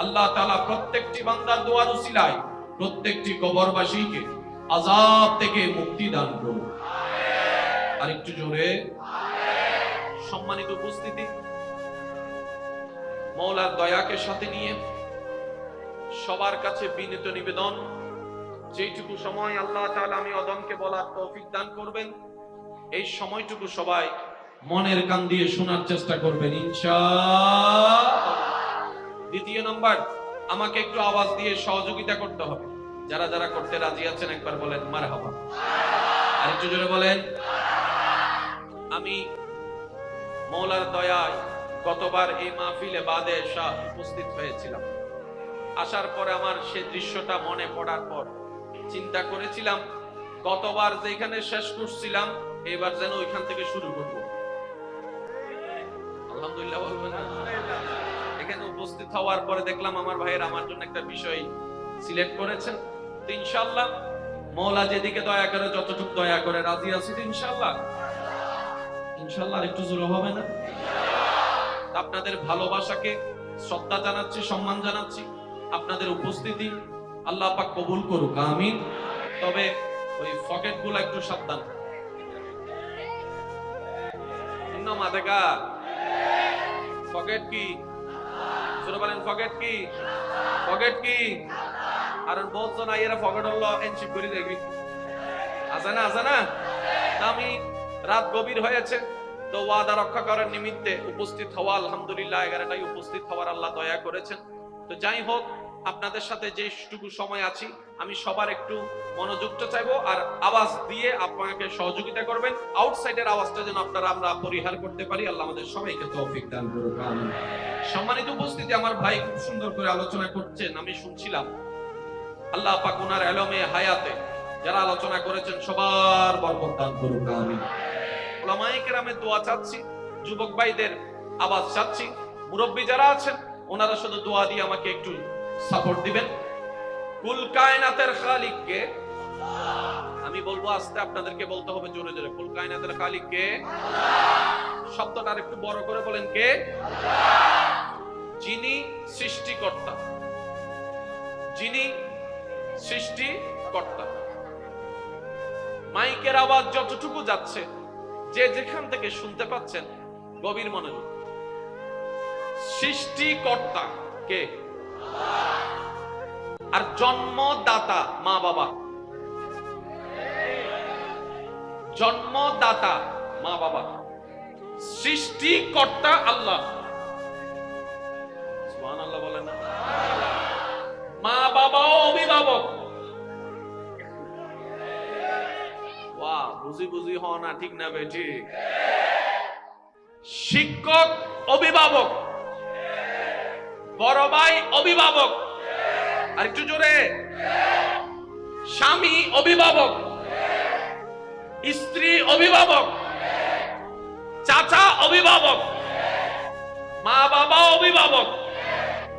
আল্লাহ তাআলা প্রত্যেকটি বান্দার দোয়ার উসিলায় প্রত্যেকটি কবরবাসীকে আযাব থেকে মুক্তি দান করুন। আর একটু জোরে সম্মানিত উপস্থিতি, মওলার দয়াকে সাথে নিয়ে সবার কাছে বিনীত নিবেদন, যেটুকু সময় আল্লাহ তাআলা আমি অদমকে বলার তৌফিক দান করবেন, এই সময়টুকু সবাই মনের কান দিয়ে শোনার চেষ্টা করবেন ইনশাআল্লাহ। দ্বিতীয় নাম্বার, আমাকে একটু আওয়াজ দিয়ে সহযোগিতা করতে হবে। যারা যারা করতে রাজি আছেন একবার বলেন মারহাবা। আর একটু জোরে বলেন। আমি মওলার দয়ায় গতবার এই মাহফিলে বাদে শাহ উপস্থিত হয়েছিলাম। আসার পরে আমার সে দৃশ্যটা মনে পড়ার পর চিন্তা করেছিলাম, গতবার যেখানে শেষ করছিলাম এবার যেন ওইখান থেকে শুরু করব। আলহামদুলিল্লাহ বলবেন না? এখানে উপস্থিত হওয়ার পরে দেখলাম আমার ভাইয়ের আমার জন্য একটা বিষয় সিলেক্ট করেছেন। তো ইনশাআল্লাহ মওলা যেদিকে দয়া করে, যতটুকু দয়া করে, রাজি আছি তো ইনশাআল্লাহ। ইনশাআল্লাহ আর একটু জোরে হবে না? আপনাদের ভালোবাসাকে শ্রদ্ধা জানাচ্ছি, সম্মান জানাচ্ছি। আপনাদের উপস্থিতি আল্লাহ পাক কবুল করুক, আমিন। তবে ওই পকেট গুলো একটু সাবধান। পকেট কি? বলেন পকেট কি? পকেট কি? আর বলছো না এরা পকেট হলো এনশিপ করে দেখবি, আছে না? আছে না? আমি রাত গভীর হয়েছে, তো ওয়াদা রক্ষা করার নিমিত্তে উপস্থিত হওয়া, আলহামদুলিল্লাহ 11টায় উপস্থিত হওয়ার আল্লাহ দয়া করেছেন। তো যাই হোক, আপনাদের সাথে যেটুকু সময় আছি আমি সবার একটু মনোযোগটা চাইবো, আর আওয়াজ দিয়ে আপনাকে সহযোগিতা করবেন। আউটসাইডের আওয়াজটা যেন আমরা পরিহার করতে পারি। আল্লাহ আমাদের সবাইকে তৌফিক দান করুক, আমিন। সম্মানিত উপস্থিতি, আমার ভাই খুব সুন্দর করে আলোচনা করছেন, আমি শুনছিলাম। আল্লাহ পাক ওনার ইলমে হায়াতে যারা আলোচনা করেছেন সবার বরকত দান করুক, আমিন। উলামায়ে কেরামের দোয়া চাচ্ছি, যুবক ভাইদের আওয়াজ চাচ্ছি, মুরব্বি যারা আছেন ওনারা শুধু দোয়া দিয়ে আমাকে একটু সাপোর্ট দিবেন। কুল কায়নাতের খালিক কে? আমি বলবো আস্তে, আপনাদেরকে বলতে হবে জোরে জোরে। কুল কায়নাতের খালিক কে? শব্দটা একটু বড় করে বলেন, কে? যিনি সৃষ্টিকর্তা, যিনি সৃষ্টিকর্তা। মাইকের আওয়াজ যতটুকু যাচ্ছে, যে যেখান থেকে শুনতে পাচ্ছেন গভীর মনোযোগ। সৃষ্টিকর্তা কে? আর জন্মদাতা মা বাবা। জন্মদাতা মা বাবা, সৃষ্টিকর্তা আল্লাহ। সুবহানাল্লাহ বলেন না? মা বাবাও অভিভাবক। বাহ, বুঝি বুঝি হ না, ঠিক না বেঠি? শিক্ষক অভিভাবক, বড় ভাই অভিভাবক, আর একটু জোরে। স্বামী অভিভাবক, স্ত্রী অভিভাবক, চাচা অভিভাবক, মা বাবা অভিভাবক,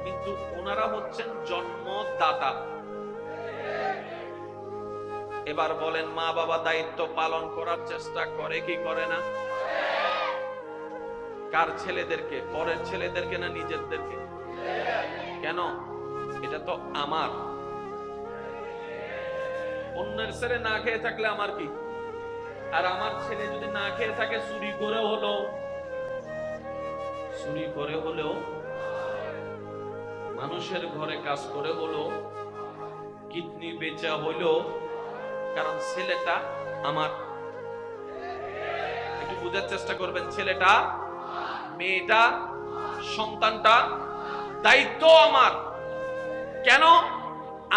কিন্তু ওনারা হচ্ছেন জন্মদাতা। এবার বলেন, মা বাবা দায়িত্ব পালন করার চেষ্টা করে কি করে না? কার ছেলেদেরকে? পরের ছেলেদেরকে না নিজেদেরকে? কেন? এটা তো আমার। অন্যের ছেলে না খেয়ে থাকলে আমার কি? আর আমার ছেলে যদি না খেয়ে থাকে, চুরি করে হলেও, মানুষের ঘরে কাজ করে হলো, কিডনি বেচা হলো, কারণ ছেলেটা আমার। একটু বোঝার চেষ্টা করবেন, ছেলেটা, মেয়েটা, সন্তানটা দায়িত্ব আমার। কেন?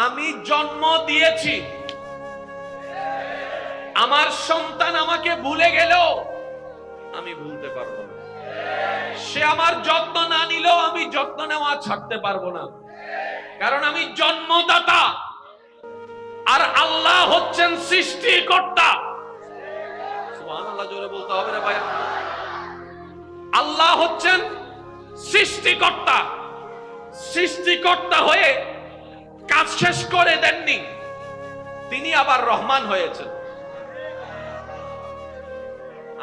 আমি জন্ম দিয়েছি। আমার সন্তান আমাকে ভুলে গেলেও আমি ভুলতে পারবো না। সে আমার যত্ন না নিলেও আমি যত্ন নেওয়া ছাড়তে পারবো না, কারণ আমি জন্মদাতা আর আল্লাহ হচ্ছেন সৃষ্টিকর্তা। সুবহানাল্লাহ, জোরে বলতে হবে রে ভাই। আল্লাহ হচ্ছেন সৃষ্টিকর্তা। সৃষ্টিকর্তা হয়ে কাজ শেষ করে দেননি, তিনি আবার রহমান হয়েছেন।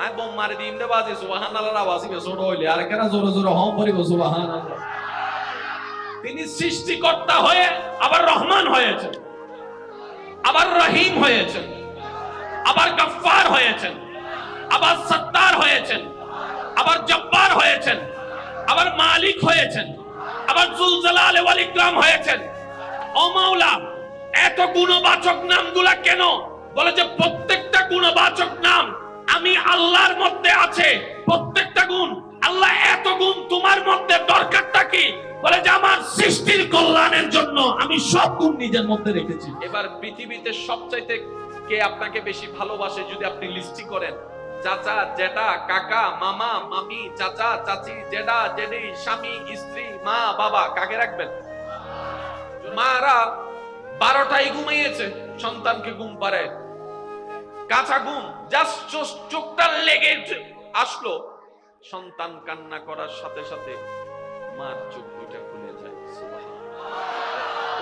আয় বোম মারি দিম রে বাজি, সুবহানাল্লাহ আওয়াজ কে ছোট হইলে আর কেন জোরে জোরে হম পড়িব সুবহানাল্লাহ। তিনি সৃষ্টিকর্তা হয়ে আবার রহমান হয়েছেন, আবার রহিম হয়েছেন, আবার গফফার হয়েছেন, আবার সত্তার হয়েছেন, আবার জব্বার হয়েছেন, আবার মালিক হয়েছেন, আবার জুল জালাল ওয়াল ইকরাম হয়েছেন। ও মাওলা, এত গুণবাচক নামগুলা কেন? বলে যে প্রত্যেকটা গুণবাচক নাম আমি আল্লাহর মধ্যে আছে, প্রত্যেকটা গুণ। আল্লাহ এত গুণ তোমার মধ্যে দরকারটা কি? বলে যে আমার সৃষ্টির কল্যাণের জন্য আমি সব গুণ নিজের মধ্যে রেখেছি। এবার পৃথিবীতে সবচাইতে কে আপনাকে বেশি ভালোবাসে যদি আপনি লিস্টি করেন, চাচা, জেঠা, কাকা, মামা, মামি, চাচা, চাচি, জেঠা, জেঠি, স্বামী, স্ত্রী, মা, বাবা, কাকে রাখবেন? মারা 12টায় ঘুমিয়েছে, সন্তানকে ঘুম পাড়ে, কাঁচা ঘুম, জাস্ট চোখটা লেগে আসলো, সন্তান কান্না করার সাথে সাথে মার চোখ দুইটা খুলে যায়।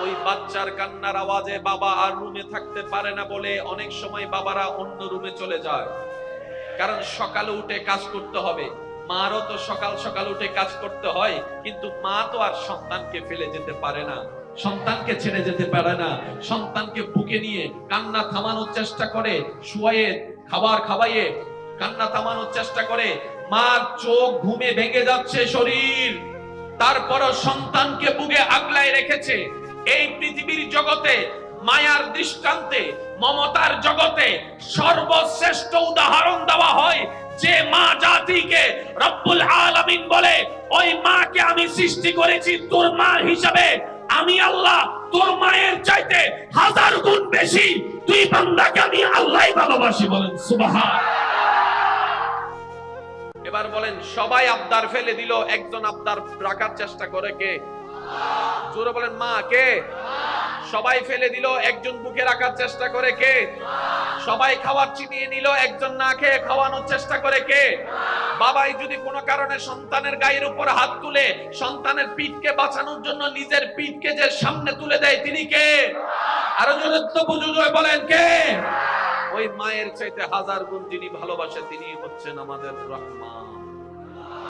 ওই বাচ্চার কান্নার আওয়াজে বাবা আর রুমে থাকতে পারে না বলে অনেক সময় বাবারা অন্য রুমে চলে যায়, কারণ সকালে উঠে কাজ করতে হবে। মারও তো সকাল সকাল উঠে কাজ করতে হয়, কিন্তু মা তো আর সন্তানকে ফেলে যেতে পারে না, সন্তানকে ছেড়ে যেতে পারে না। সন্তানকে বুকে নিয়ে কান্না থামানোর চেষ্টা করে, শুয়ে খাবার খাওয়াইয়ে কান্না থামানোর চেষ্টা করে। মার চোখ ঘুমে ভেঙে যাচ্ছে শরীর, তারপরও সন্তানকে বুকে আগলায় রেখেছে। এই পৃথিবীর জগতে মায়ার দৃষ্টান্তে, মমতার জগতে সর্বশ্রেষ্ঠ উদাহরণ দেওয়া হয় যে মা জাতিকে রব্বুল আলামিন বলে, ওই মাকে আমি সৃষ্টি করেছি তোর মা হিসাবে। আমি আল্লাহ তোর মায়ের চাইতে 1000 গুণ বেশি তুই বান্দাকে আমি আল্লাহই ভালোবাসি। বলেন সুবহান। এবার বলেন, সবাই আবদার ফেলে দিল, একজন আবদার রাখার চেষ্টা করে কে? জোরে বলেন, মা। কে? সবাই ফেলে দিল, একজন বুকে রাখার চেষ্টা করে কে? সবাই খাবার চিনিয়ে নিল, একজন না খেয়ে খাওয়ানোর চেষ্টা করে কে? বাবাই যদি কোনো কারণে সন্তানের গায়ের উপর হাত তুলে সন্তানের পিঠকে বাঁচানোর জন্য নিজের পিঠকে যে সামনে তুলে দেয়, তিনি কে? আরো জোরে তো বুঝুন, বলেন কে? ওই মায়ের চাইতে 1000 গুণ যিনি ভালোবাসে, তিনি হচ্ছেন আমাদের রহমান।